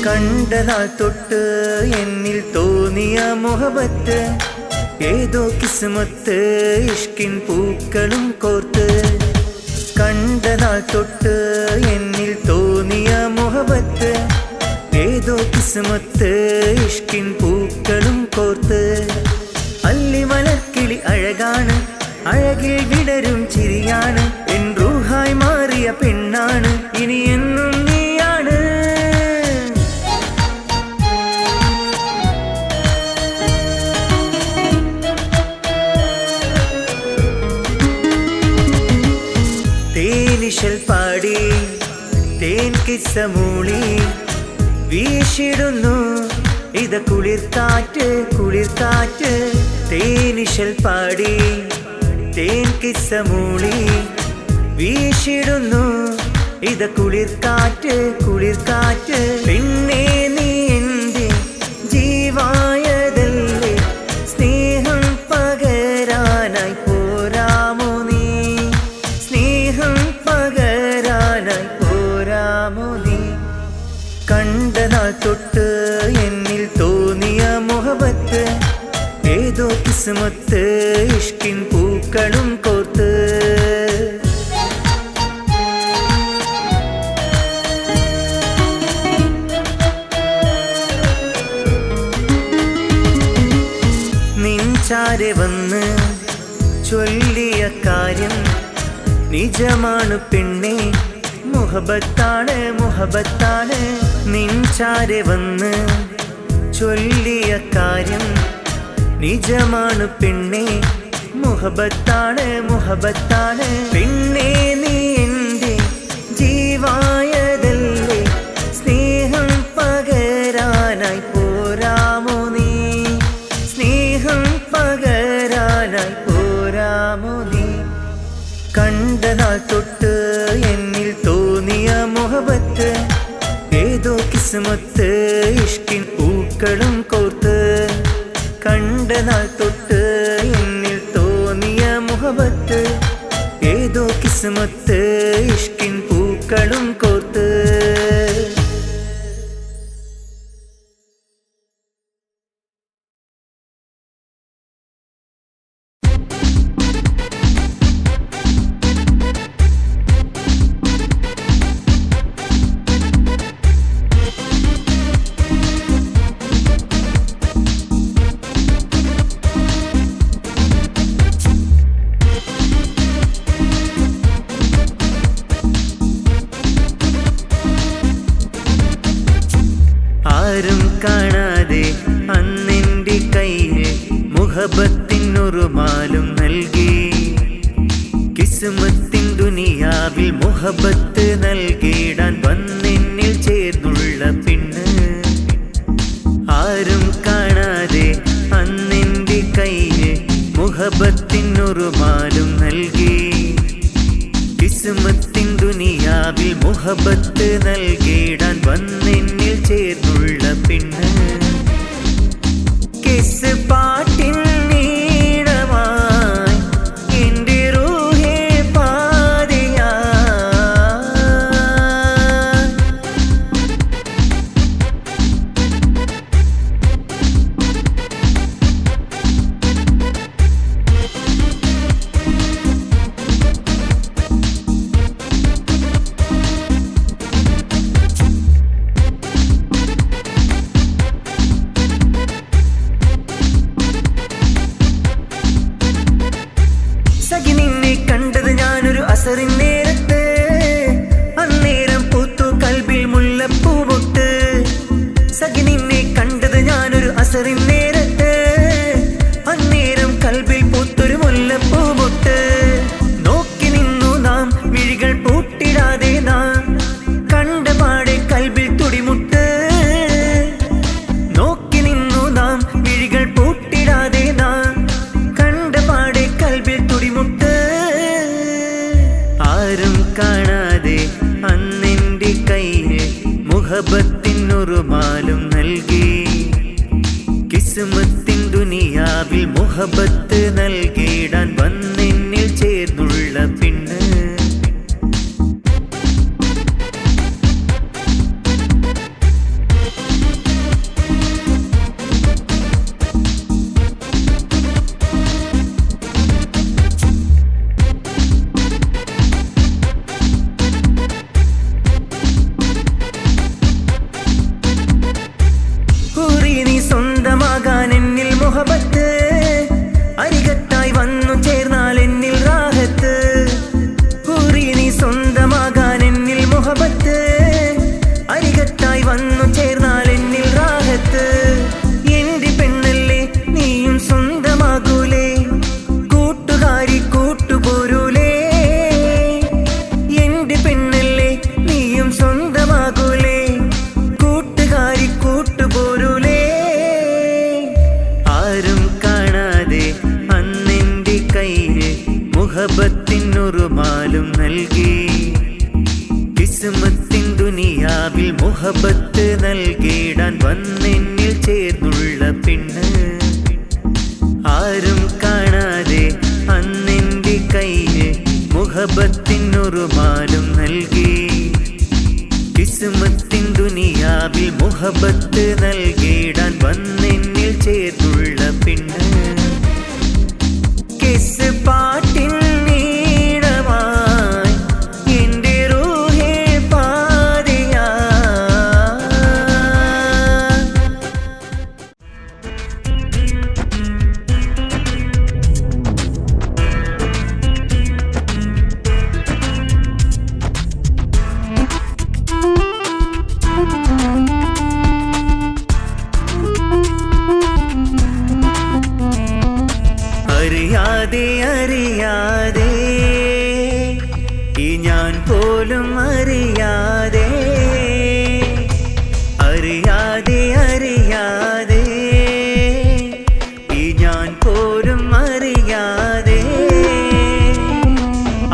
കണ്ടനാൾ തൊട്ട് എന്നിൽ തോന്നിയ മുഹബത്ത് ഏതോ കിസ്മത്ത് ഇഷ്കിൻ പൂക്കളും കോർത്ത് കണ്ടനാൾ തൊട്ട് എന്നിൽ തോന്നിയ മുഹബത്ത് ഏതോ കിസ്മത്ത് ഇഷ്കിൻ പൂക്കളും കോർത്ത് അല്ലിമലർക്കിളി അഴകാണ് അഴകിൽ വിടരും ചിരിയാണ് എൻ റൂഹായി മാറിയ പെണ്ണാണ് ഇനി എന്നും നീയാണ് തേനിശൽ പാടി തേൻ കിസ്സമൂളി വീശിടുന്നു ഇത കുളിർക്കാറ്റ് കുളിർക്കാറ്റ് തേനിശൽ പാടി തേൻ കിസ്സമൂളി വീശിടുന്നു ഇത കുളിർക്കാറ്റ് കുളിർക്കാറ്റ് പിന്നെ നീ എൻ്റെ ജീവായതല്ലേ സ്നേഹം പകരാനായി പോരാമോ നീ സ്നേഹം പകരാനായി പോരാമോ നീ കണ്ടനാൾ തൊട്ട് എന്നിൽ തോന്നിയ മുഹബത്ത് ഏതോ കിസ്മത്ത് ഇഷ്കിൻ പൂക്കളും കോർത്ത് നിൻചാരെ വന്ന് ചൊല്ലിയ കാര്യം നിജമാണ് പെണ്ണേ മുഹബത്താണ് മുഹബത്താണ് നിൻചാരെ വന്ന് ചൊല്ലിയ കാര്യം നിജമാണ് പെണ്ണേ മുഹബത്താണ് മുഹബത്താണ് പെണ്ണേ നീ എൻ്റെ ജീവായതല്ലേ സ്നേഹം പകരാനായി പോരാമോ നീ സ്നേഹം പകരാനായി പോരാമോ നീ കണ്ടനാൾ തൊട്ട് എന്നിൽ തോന്നിയ മുഹബത്ത് ഏതോ കിസ്മത്ത് ഇഷ്കിൻ പൂക്കളും കോർത്ത് കണ്ടനാൾ തൊട്ട് എന്നിൽ തോന്നിയ മുഹബത്ത് ഏതോ കിസ്മത്ത് ഇഷ്കിൻ പൂക്കളും കോർത്ത് ആരും കാണാതെ അന്നെൻ്റെ കയ്യിൽ മുഹബത്തിനൊരുമാലും നൽകി കിസ്മത്തിൻ ദുനിയാവിൽ മുഹബത്ത് നൽകിടാൻ വന്നെന്നിൽ ചേർന്നുള്ള പെണ്ണ് ആരും കാണാതെ അന്നെൻ്റെ കയ്യിൽ മുഹബത്തിനൊരുമാലും നൽകി കിസ്മത്തിൻ ദുനിയാവിൽ മുഹബത്ത് നൽകിടാൻ വന്നെന്നിൽ ചേർന്നുള്ള പെണ്ണ് കിസ് പാട്ടിൻ നീടമായി എൻ്റെ റൂഹേ പാതിയാ നേരത്ത് അന്നേരം പൂത്തു കൽബിൽ മുല്ലപ്പൂ പൊട്ട് സഖി നിന്നെ കണ്ടത് ഞാനൊരു അസറിൻ നേരത്ത് അന്നേരം കൽബിൽ പൂത്തൊരു മുല്ലപ്പൂ പൊട്ട് നോക്കി നിന്നു നാം മിഴികൾ പൂട്ടിടാതെ നാം കണ്ട പാടെ കൽബിൽ തുടി മുഹബത്ത് നൽകിടാൻ വന്നെന്നിൽ ചേർന്നുള്ള പെണ്ണ്. സ്വന്തമാകാൻ എന്നിൽ മുഹബത്ത്, അരികത്തായി വന്നു ചേർന്നാൽ എന്നിൽ റാഹത്ത്. ഹൂറി നീ സ്വന്തമാകാൻ എന്നിൽ മുഹബത്ത്, അരികത്തായി വന്നു ചേർന്നാൽ എന്നിൽ റാഹത്ത്. എന്റെ പെണ്ണല്ലേ നീയും സ്വന്തമാകൂലേ, കൂട്ടുകാരി കൂട്ടുപോരൂലേ. എന്റെ പെണ്ണല്ലേ നീയും സ്വന്തമാകൂലേ, കൂട്ടുകാരി കൂട്ടുപോരൂലേ. ആരും കാണാതെ അന്നെന്റെ കയ്യിൽ മുഹബത്തിനൊരുമാലും നൽകി. കിസ്മത്തിൻ ദുനിയാവിൽ മുഹബത്ത് നൽകിടാൻ വന്നെന്നിൽ ചേർന്നുള്ള പെണ്ണ്. ആരും കാണാതെ അന്നെന്റെ കയ്യിൽ മുഹബത്തിനൊരുമാലും നൽകി. കിസ്മത്തിൻ ദുനിയാവിൽ മുഹബത്ത് നൽകിടാൻ വന്നെന്നിൽ ചേർന്നുള്ള പെണ്ണ്. കിസ് പാട്ടിൻ നീളമായി എന്റെ റൂഹേ പാതിയാ. അറിയാതെ അറിയാതെ ഈ ഞാൻ പോലും അറിയാതെ, അറിയാതെ അറിയാതെ ഈ ഞാൻ പോലും അറിയാതെ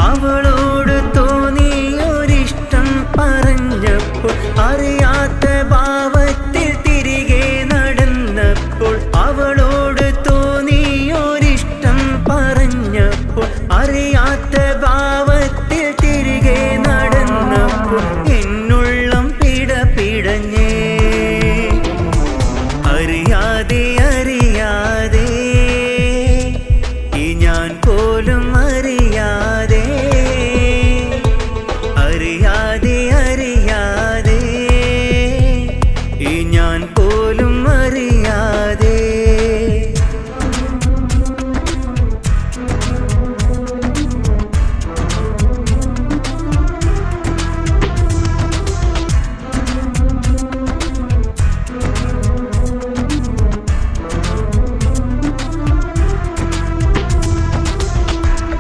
അവളോട് തോന്നിയൊരിഷ്ടം പറഞ്ഞപ്പോൾ, അറിയാത്ത ഭാവത്തിൽ തിരികെ നടന്നപ്പോൾ. അവളോട് പറഞ്ഞപ്പോൾ, അറിയാത്ത ഭാവത്തിൽ തിരികെ നടന്നപ്പോൾ എന്നുള്ളം പിടഞ്ഞേ. അറിയാതെ അറിയാതെ ഈ ഞാൻ പോലും അറിയാതെ, അറിയാതെ അറിയാതെ ഈ ഞാൻ പോലും അറിയാതെ.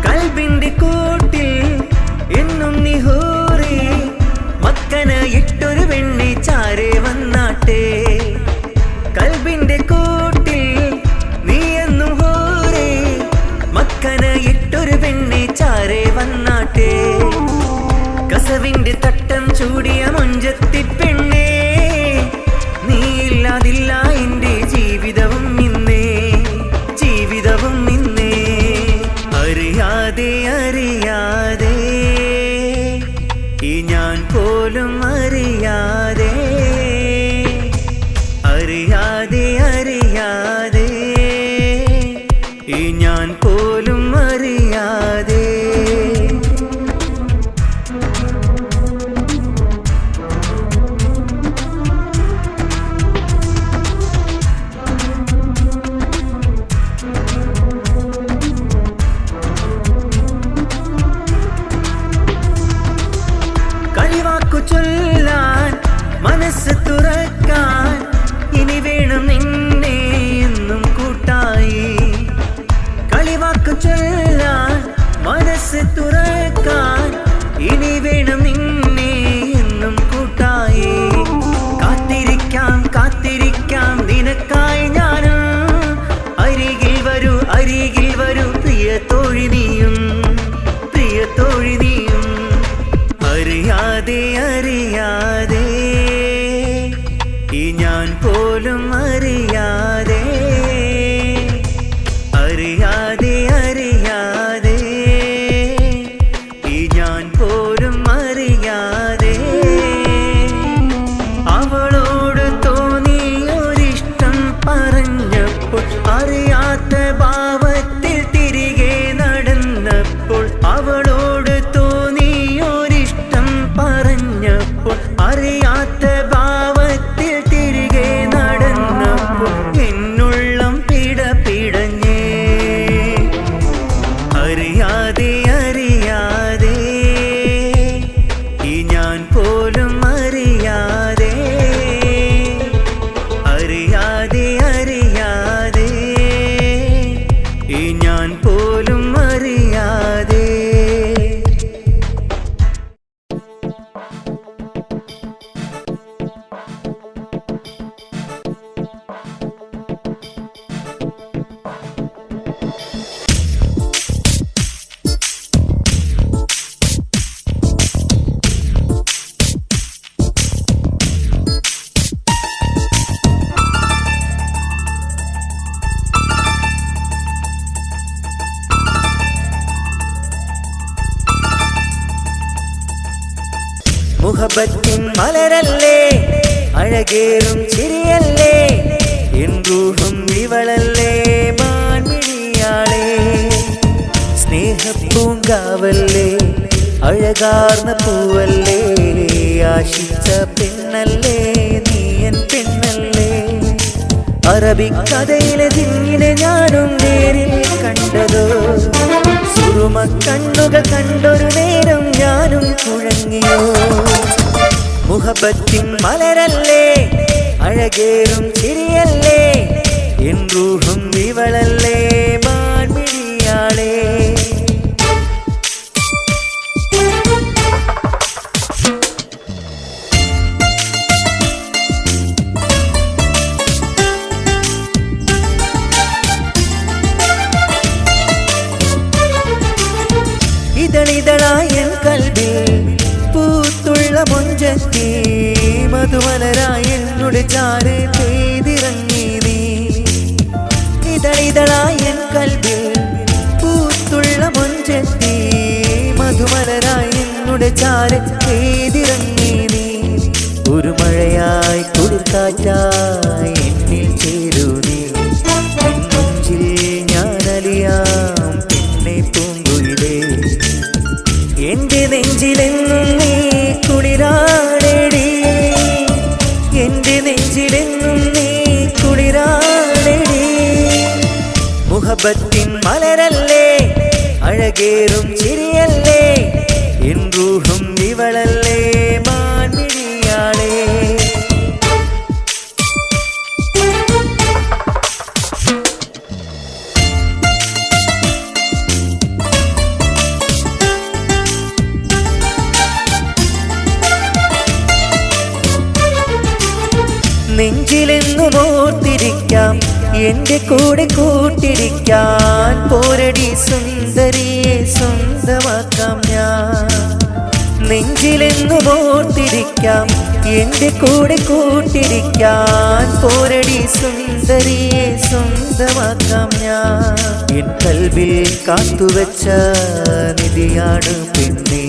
കൽബിന്റെ കൂട്ടിൽ എന്നും നിഹൂറി മക്കന ഇട്ടൊരു വെണ്ണി ചാരേ വന്നാട്ടെ. കൽബിന്റെ കൂട്ടിൽ നീ എന്നും ഹൂറി മക്കന ഇട്ടൊരു വെണ്ണി ചാരേ വന്നാട്ടെ. കസവിന്റെ തട്ടം ചൂടിയ മൊഞ്ചത്തി പെണ്ണേ, നീയില്ലാതില്ല എന്റെ ജീവിതവും ഇന്നേ, ജീവിതവും ഇന്നേ. അറിയാതെ അറിയാതെ ഈ ഞാൻ പോലും അറിയാതെ, അറിയാതെ അറിയാതെ ഈ ഞാൻ പോലും അറിയാതെ. കളിവാക്കു ചൊല്ലാൻ മനസ്സ് തുറക്കാൻ ഇനി വേണം നിന്നെ എന്നും കൂട്ടായി. കളിവാക്കു ചൊല്ലാൻ മനസ്സ് തുറക്കാൻ ഇനി വേണം നിന്നെ എന്നും കൂട്ടായി. കാത്തിരിക്കാം കാത്തിരിക്കാം നിനക്കായി ഞാനും, അരികിൽ വരൂ അരികിൽ വരൂ പ്രിയ തോഴി നീയും, പ്രിയ തോഴി നീയും. അറിയാതെ അറിയാതെ ഈ ഞാൻ പോലും അറിയാതെ, അറിയാതെ ഞാൻ പോലും അറിയാതെ. മുഹബത്തിൻ മലരല്ലേ, അഴകേറും ചിരിയല്ലേ, എൻ റൂഹും ഇവളല്ലേ മാൻമിഴിയാളേ. സ്നേഹപ്പൂങ്കാവല്ലേ, അഴകാർന്ന പൂവല്ലേ, ആശിച്ച പെണ്ണല്ലേ നീ എൻ പെണ്ണല്ലേ. അറബിക്കഥയിലെ ജിന്നിനെ ഞാനും നേരിൽ കണ്ടതോ, സുറുമ കണ്ണുകൾ കണ്ടൊരു നേരം ഞാനും കുഴങ്ങിയോ. മുഹബത്തിൻ മലരല്ലേ, അഴകേറും ചിരിയല്ലേ, എൻ റൂഹും ഇവളല്ലേ മാൻമിഴിയാളേ. ഇതളിതളായ എൻ കൽബിൽ പൂത്തുള്ള മൊഞ്ചത്തി, മധുമലരായ എന്നോട് ചാരെ പെയ്തിറങ്ങി നീ. ഇതളിതളായ എൻ കൽബിൽ പൂത്തുള്ള മൊഞ്ചത്തി, മധുമലരായ എന്നോട് ചാരെ പെയ്തിറങ്ങി നീ. ഒരു മഴയായി കുളിർക്കാറ്റായി എന്നിൽ ചേരൂ നീ. നെഞ്ചിൽ ഞാനലിയാം പിന്നെ പൂങ്കുയിലേ. എന്റെ നെഞ്ചിലെന്നും നീ കുളിരാടേടി, എന്റെ നെഞ്ചിലെന്നും നീ കുളിരാടേടി. മുഹബത്തിൻ മലരല്ലേ, അഴകേറും ചിരിയല്ലേ, എൻ റൂഹും ഇവളല്ലേ മാൻമിഴിയാളേ. നെഞ്ചിലെന്നും ഓർത്തിരിക്കാം, എന്റെ കൂടെ കൂട്ടിരിക്കാൻ. പോരടി സുന്ദരിയെ സ്വന്തമാക്കാം ഞാൻ. നെഞ്ചിലെന്നും ഓർത്തിരിക്കാം, എന്റെ കൂടെ കൂട്ടിരിക്കാൻ. പോരടി സുന്ദരിയെ സ്വന്തമാക്കാം ഞാൻ. എൻ കൽബിൽ കാത്തുവച്ച നിധിയാണ് പെണ്ണേ,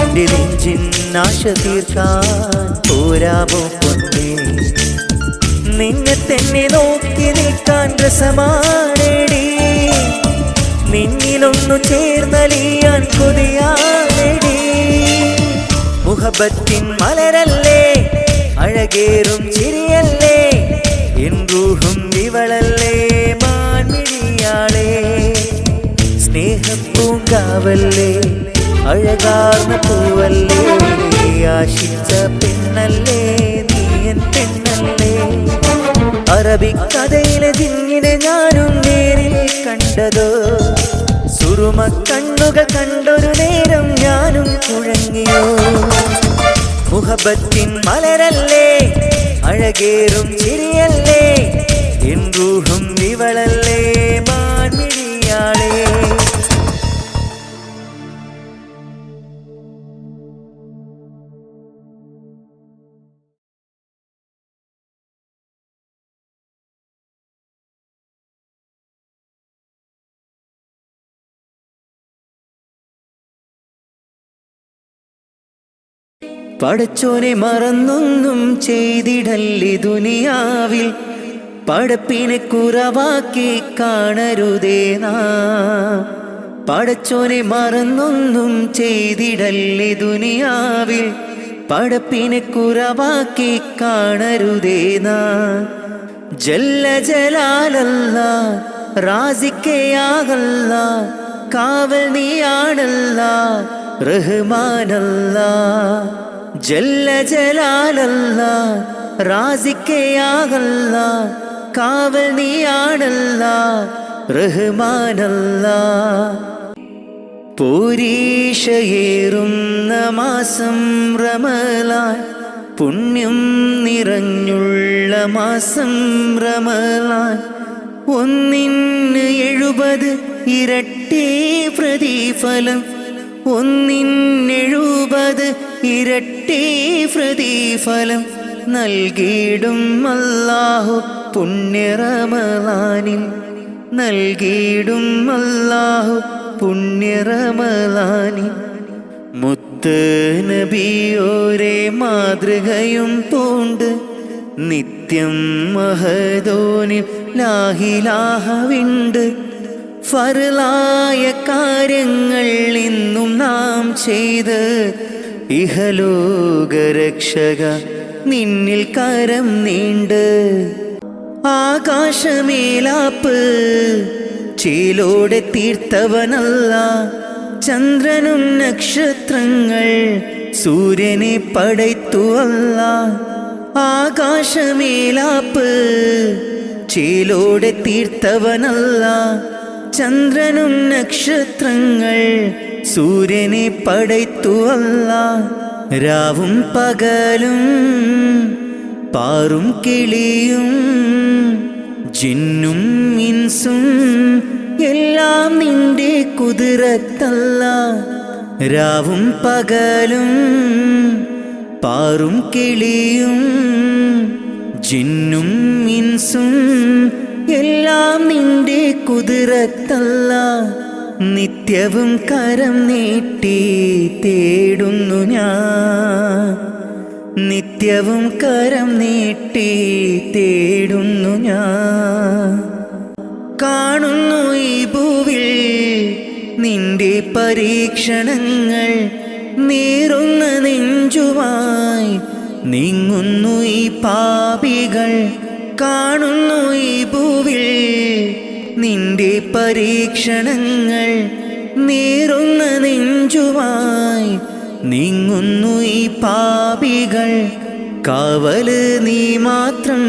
എന്റെ നെഞ്ചിൻ ആശ തീർക്കാൻ പോരാമോ പൊന്നേ. നിന്നെ തന്നെ നോക്കി നിൽക്കാൻ രസമാണേടി, നിന്നിലൊന്നു ചേർന്നലിയാൻ കൊതിയാണേടി. മുഹബത്തിൻ മലരല്ലേ, അഴകേറും ചിരിയല്ലേ, എൻ റൂഹും ഇവളല്ലേ മാൻമിഴിയാളേ. സ്നേഹപ്പൂങ്കാവല്ലേ, അഴകാർന്ന പൂവല്ലേ, ആശിച്ച പെണ്ണല്ലേ നീ എൻ പെണ്ണല്ലേ. അറബിക്കഥയിലെ ജിന്നിനെ ഞാനും നേരിൽ കണ്ടതോ, സുറുമ കണ്ണുകൾ കണ്ടൊരു നേരം ഞാനും കുഴങ്ങിയോ. മുഹബത്തിൻ മലരല്ലേ, അഴകേറും ചിരിയല്ലേ, എൻ റൂഹും ഇവളല്ലേ മാൻമിഴിയാളേ. പടച്ചോനെ മറന്നൊന്നും ചെയ്തിടല്ലേ ദുനിയാവിൽ, പടപ്പിനെ കുറവാക്കി കാണരുതേ നാം. പടച്ചോനെ മറന്നൊന്നും ചെയ്തിടല്ലേ ദുനിയാവിൽ, പടപ്പിനെ കുറവാക്കി കാണരുതേ നാം. ജല്ല ജലാലല്ലാ, റാസിക്കയാകല്ലാ, കാവൽ നീയാണല്ലാ റഹ്മാനല്ലാ. ജല്ല ജലാലല്ലാ, റാസിക്കയാകല്ലാ, കാവൽ നീയാണല്ലാ റഹ്മാനല്ലാ. പോരീഷയേറുന്ന മാസം റമളാൻ, പുണ്യം നിറഞ്ഞുള്ള മാസം റമളാൻ. 1-70 ഇരട്ടി പ്രതിഫലം, 1-70 ഇരട്ടി പ്രതിഫലം നൽകിയിടും അല്ലാഹു പുണ്യ റമളാനിൽ, നൽകിയിടും അല്ലാഹു പുണ്യ റമളാനിൽ. മുത്ത് നബിയോരെ മാതൃകയും പൂണ്ട് നിത്യം മഹദോനിൽ ലാഹിലാഹവിണ്ട്. ഫർലായ കാര്യങ്ങൾ ഇന്നും നാം ചെയ്ത് ഇഹലോകരക്ഷക നിന്നിൽ കരം നീണ്ട്. ആകാശമേലാപ്പ് ചേലോടെ തീർത്തവനല്ല, ചന്ദ്രനും നക്ഷത്രങ്ങൾ സൂര്യനെ പടയ്ത്തു അല്ല. ആകാശമേലാപ്പ് ചേലോടെ തീർത്തവനല്ല, ചന്ദ്രനും നക്ഷത്രങ്ങൾ സൂര്യനെ പടയ്ത്തു അല്ല. രാവും പകലും പാറും കിളിയും ജിന്നും ഇൻസും എല്ലാം നിന്റെ കുതിരത്തല്ല. രാവും പകലും പാറും കിളിയും ജിന്നും ഇൻസും എല്ലാം നിന്റെ കുതിരത്തല്ല. നിത്യവും കരം നീട്ടി തേടുന്നു ഞാൻ, നിത്യവും കരം നീട്ടി തേടുന്നു ഞാൻ. കാണുന്നു ഈ ഭൂവിൽ നിന്റെ പരീക്ഷണങ്ങൾ, നീറുന്ന നെഞ്ചുമായി നീങ്ങുന്നു ഈ പാപികൾ. കാണുന്നു ഈ ഭൂവിൽ നിന്റെ പരീക്ഷണങ്ങൾ, നീറുന്ന നെഞ്ചുമായി നീങ്ങുന്നു ഈ പാപികൾ. കാവല് നീ മാത്രം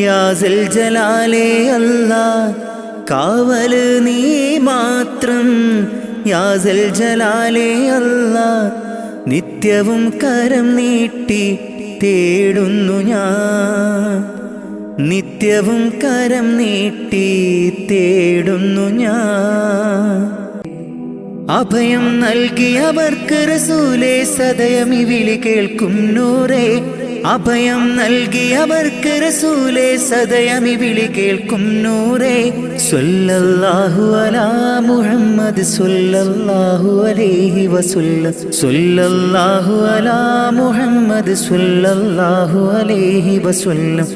യാസൽ ജലാലേ അല്ലാ, കാവല് നീ മാത്രം യാസൽ ജലാലേ അല്ലാ. നിത്യവും കരം നീട്ടി തേടുന്നു ഞാൻ, നിത്യവും കരം നീട്ടി തേടുന്നു ഞാൻ. അഭയം നൽകിയവർക്ക് റസൂലേ സദയമി വിളി കേൾക്കും നൂറേ. അഭയം നൽകിയവർക്ക് റസൂലേ സദയമി വിളി കേൾക്കും നൂറേ. സ്വല്ലല്ലാഹു അലാ മുഹമ്മദ് സ്വല്ലല്ലാഹു അലൈഹി വസല്ലം, സ്വല്ലല്ലാഹു അലാ മുഹമ്മദ് സ്വല്ലല്ലാഹു അലൈഹി വസല്ലം.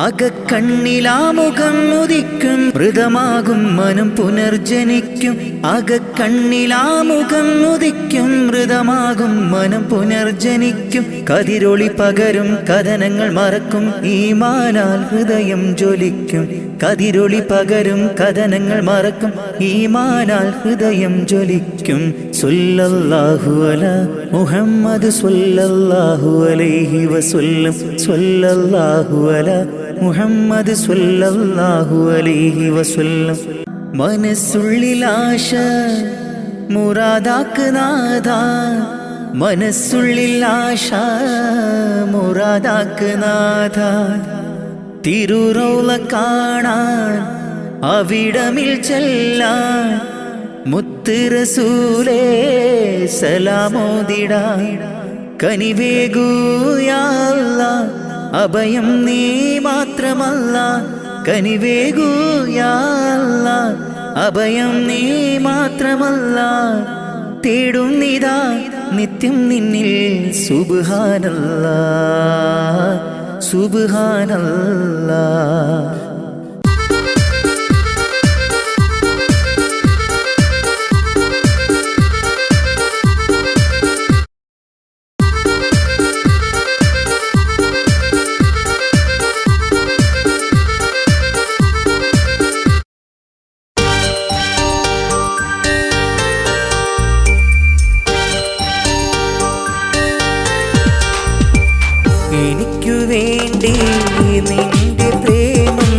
അകക്കണ്ണിലാമുഖം ഉദിക്കും മൃതമാകും മനം പുനർജനിക്കും. അകക്കണ്ണിലാമുഖം ഉദിക്കും മൃതമാകും മനം പുനർജനിക്കും. കതിരൊളി പകരും കഥനങ്ങൾ മറക്കും ഈമാനാൽ ഹൃദയം ജ്വലിക്കും. കതിരൊളി പകരും കഥനങ്ങൾ മറക്കും ഈമാനാൽ ഹൃദയം ജ്വലിക്കും. സ്വല്ലല്ലാഹു അലാ മുഹമ്മദ് സ്വല്ലല്ലാഹു അലൈഹി വസല്ലം, സ്വല്ലല്ലാഹു അലാ മുഹമ്മദ് സ്വല്ലല്ലാഹു അലൈഹി വസല്ലം. മനസ്സുള്ളിലാശ മുറാദാക്ക് നാഥ, മനസ്സുള്ളിലാശ മുറാദാക്ക് നാഥ. തിരുറൗള കാണാൻ അവിടമിൽ ചെല്ലാൻ മുത്ത് റസൂലേ സലാമോദിടാൻ. കനിവേകൂ യാ അല്ലാഹ് അഭയം നീ മാത്രമല്ല, കനിവേകൂ യാ അല്ലാഹ് അഭയം നീ മാത്രമല്ല. തേടുന്നിതാ നിത്യം നിന്നിൽ സുബ്ഹാനല്ലാഹ് സുബ്ഹാനല്ലാഹ്. എനിക്കു വേണ്ടി നിന്റെ പ്രേമം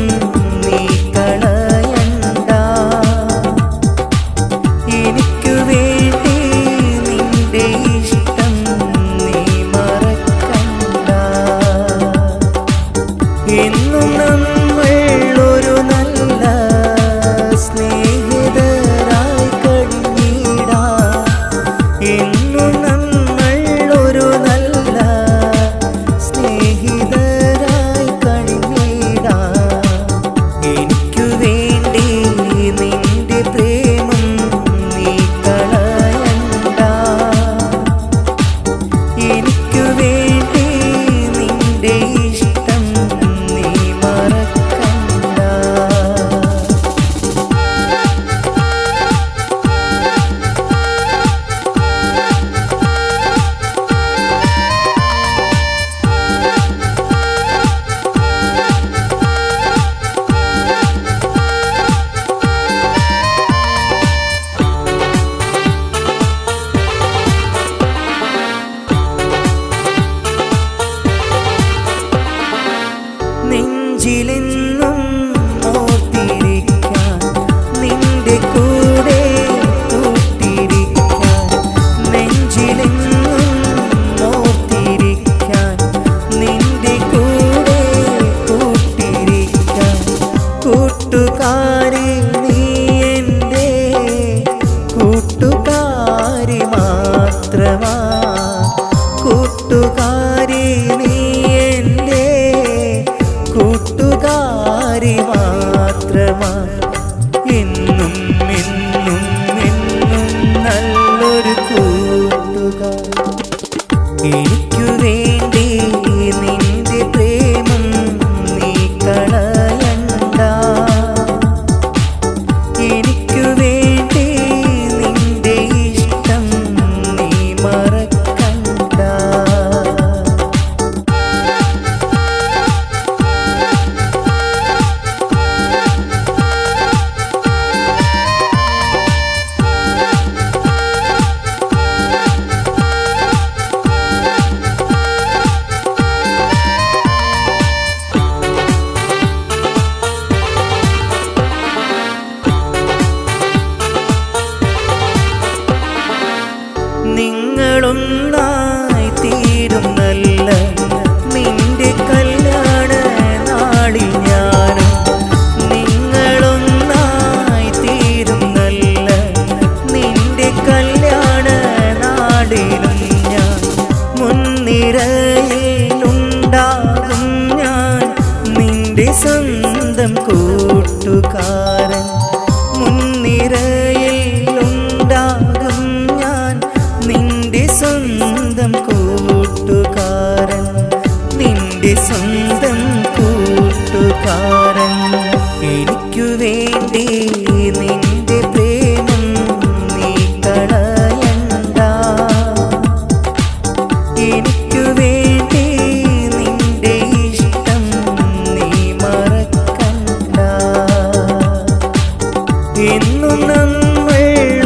എന്നും നമ്മൾ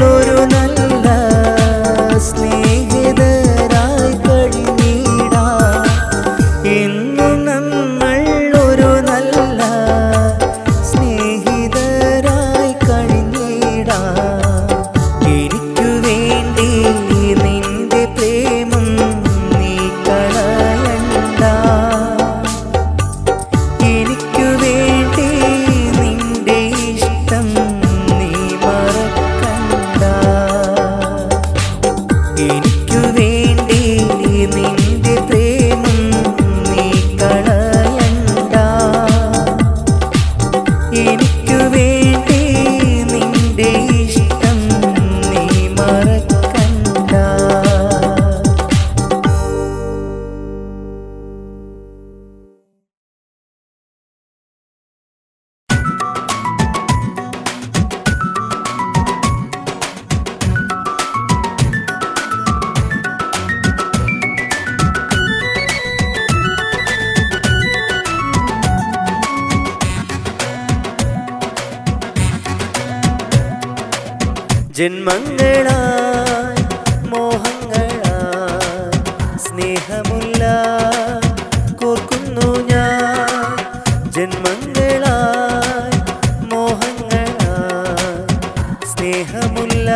ഒരു നല്ല സ്നേഹിതരായി കഴിഞ്ഞിടാം. എന്നും നമ്മൾ ഒരു നല്ല സ്നേഹിതരായി കഴിഞ്ഞിടാം. എനിക്കു വേണ്ടി നിന്റെ പ്രേമം നീ കളയണ്ട. എനിക്കു വേണ്ടി നിന്റെ ഇഷ്ടം നീ മറക്കണ്ട. എനിക്കു വേണ്ടി നിന്റെ പ്രേമം നീ കളയണ്ട. എനിക്കു വേണ്ടി നിന്റെ ഇഷ്ടം നീ മറക്കണ്ട. ജന്മങ്ങളായി മോഹങ്ങളായി സ്നേഹമുല്ല കോർക്കുന്നു ഞാൻ. ജന്മങ്ങളായി മോഹങ്ങളായി സ്നേഹമുല്ല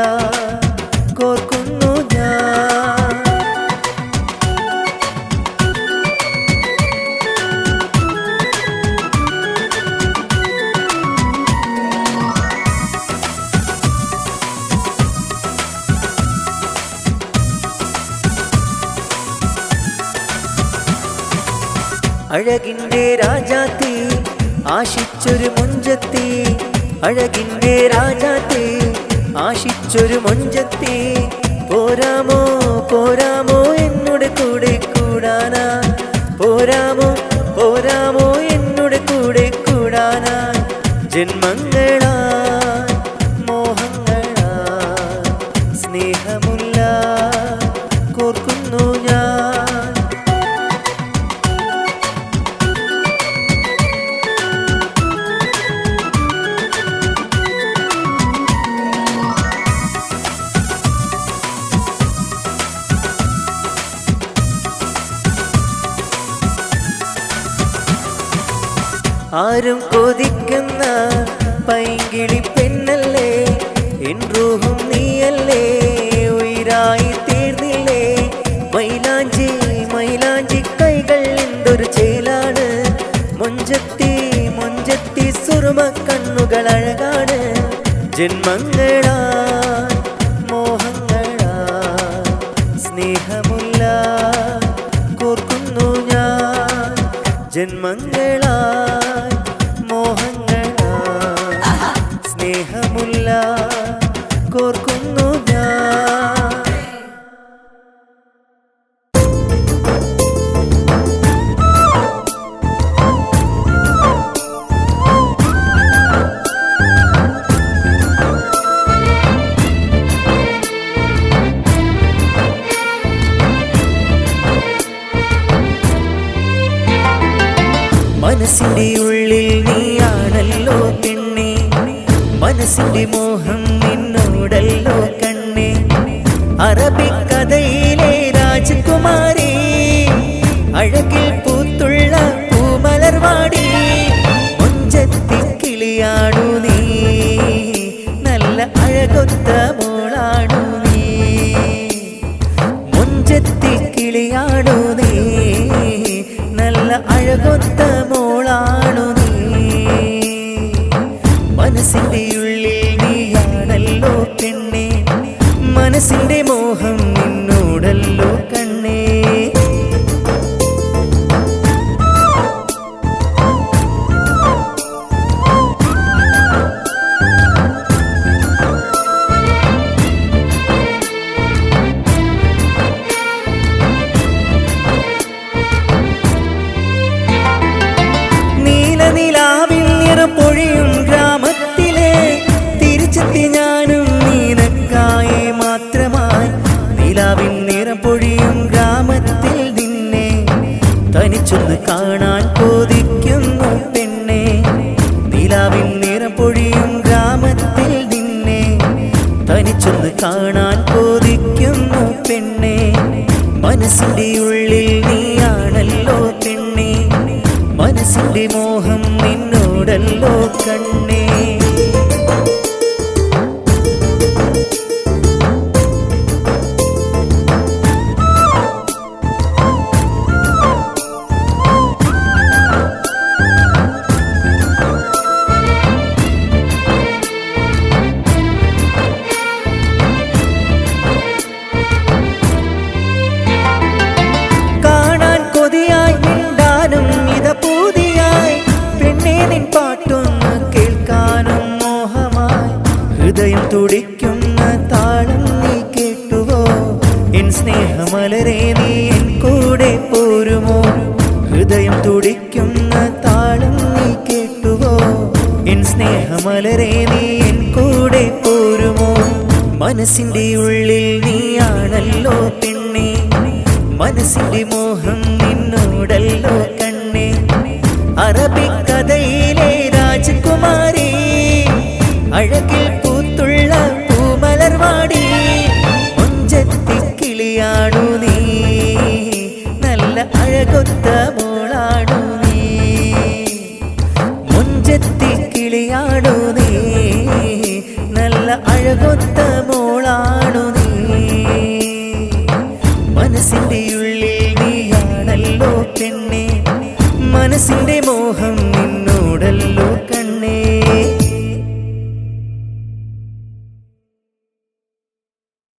കോർക്കുന്നു ഞാൻ. അഴകിൻ്റെ രാജാത്തി ആശിച്ചൊരു മുഞ്ചത്തി. അഴകിൻ്റെ രാജാത്തി ആശിച്ചൊരു മുഞ്ചത്തി. പോരാമോ പോരാമോ എന്നോട് കൂടെ കൂടാനാ. പോരാമോ പോരാമോ എന്നോട് കൂടെ കൂടാനാ. ജന്മങ്ങളായി മോഹങ്ങളായി സ്നേഹമുല്ല കോർക്കുന്നു ഞാൻ. ആരും കൊതിക്കുന്ന പൈങ്കിളി പെണ്ണല്ലേ എൻ റൂഹും നീയല്ലേ. ഉയിരായി തീർന്നില്ലേ മൈലാഞ്ചി മൈലാഞ്ചി കൈകൾ എന്തൊരു ചേലാണ്. മൊഞ്ചത്തി മൊഞ്ചത്തി സുറുമ കണ്ണുകൾ അഴകാണ്. ജന്മങ്ങളായി മോഹങ്ങളായി സ്നേഹമുല്ല കോർക്കുന്നു ഞാൻ. ജന്മങ്ങളായി മോഹങ്ങളായി സ്നേഹമുല്ല കോർക്കുന്നു ഞാൻ. മനസ്സിന്റെ ഉള്ളിൽ നീയാണല്ലോ പെണ്ണേ. മനസ്സിന്റെ മോഹം നിന്നോടല്ലോ കണ്ണേ. അറബിക്കഥയിലെ രാജകുമാരി അഴകിൽ പൂത്തുള്ള പൂമലർവാടി. മൊഞ്ചത്തി കിളിയാടു നീ നല്ല അഴകൊത്ത മോളാടു നീ. മൊഞ്ചത്തി കിളിയാടു നീ നല്ല അഴകൊത്ത മോളാണു നീ. മനസ്സിന്റെ ഉള്ളിൽ നീയാണല്ലോ പെണ്ണേ. മനസ്സിന്റെ മോഹം നിന്നോടല്ലോ കണ്ണേ. പൊഴിയും ഗ്രാമത്തിലെ തിരിച്ചെത്തി ഞാനും നിനക്കായി മാത്രമായി. കാണാൻ കൊതിക്കുന്നു പെണ്ണെ, മനസ്സിന്റെ ഉള്ളിൽ നീയാണല്ലോ പെണ്ണെ, മനസ്സിന്റെ മോഹം നിന്നോടല്ലോ കണ്ണേ. ഹൃദയം തുടിക്കുന്ന താളം നീ കേട്ടുവോ, എൻ സ്നേഹമലരെ നീ എൻ കൂടെ പോരുമോ. ഹൃദയം തുടിക്കുന്ന താളം നീ കേട്ടുവോ, എൻ സ്നേഹമലരെ നീ എൻ കൂടെ പോരുമോ. മനസ്സിന്റെ ഉള്ളിൽ നീയാണല്ലോ പെണ്ണെ, മനസ്സിന്റെ മോഹം നിന്നോടല്ലോ കണ്ണേ. അറബിക്കഥയിലെ രാജകുമാരി, അഴകിൽ പൂത്തുള്ള പൂമലർവാടി, മൊഞ്ചത്തി കിളിയാണു നീ, നല്ല അഴകൊത്ത മോളാണു നീ. മൊഞ്ചത്തി കിളിയാണു നീ, നല്ല അഴകൊത്ത മോളാണു നീ. മനസ്സിന്റെ ഉള്ളിൽ നീയാണല്ലോ പെണ്ണെ, മനസ്സിന്റെ മോഹം നിന്നോടല്ലോ കണ്ണേ.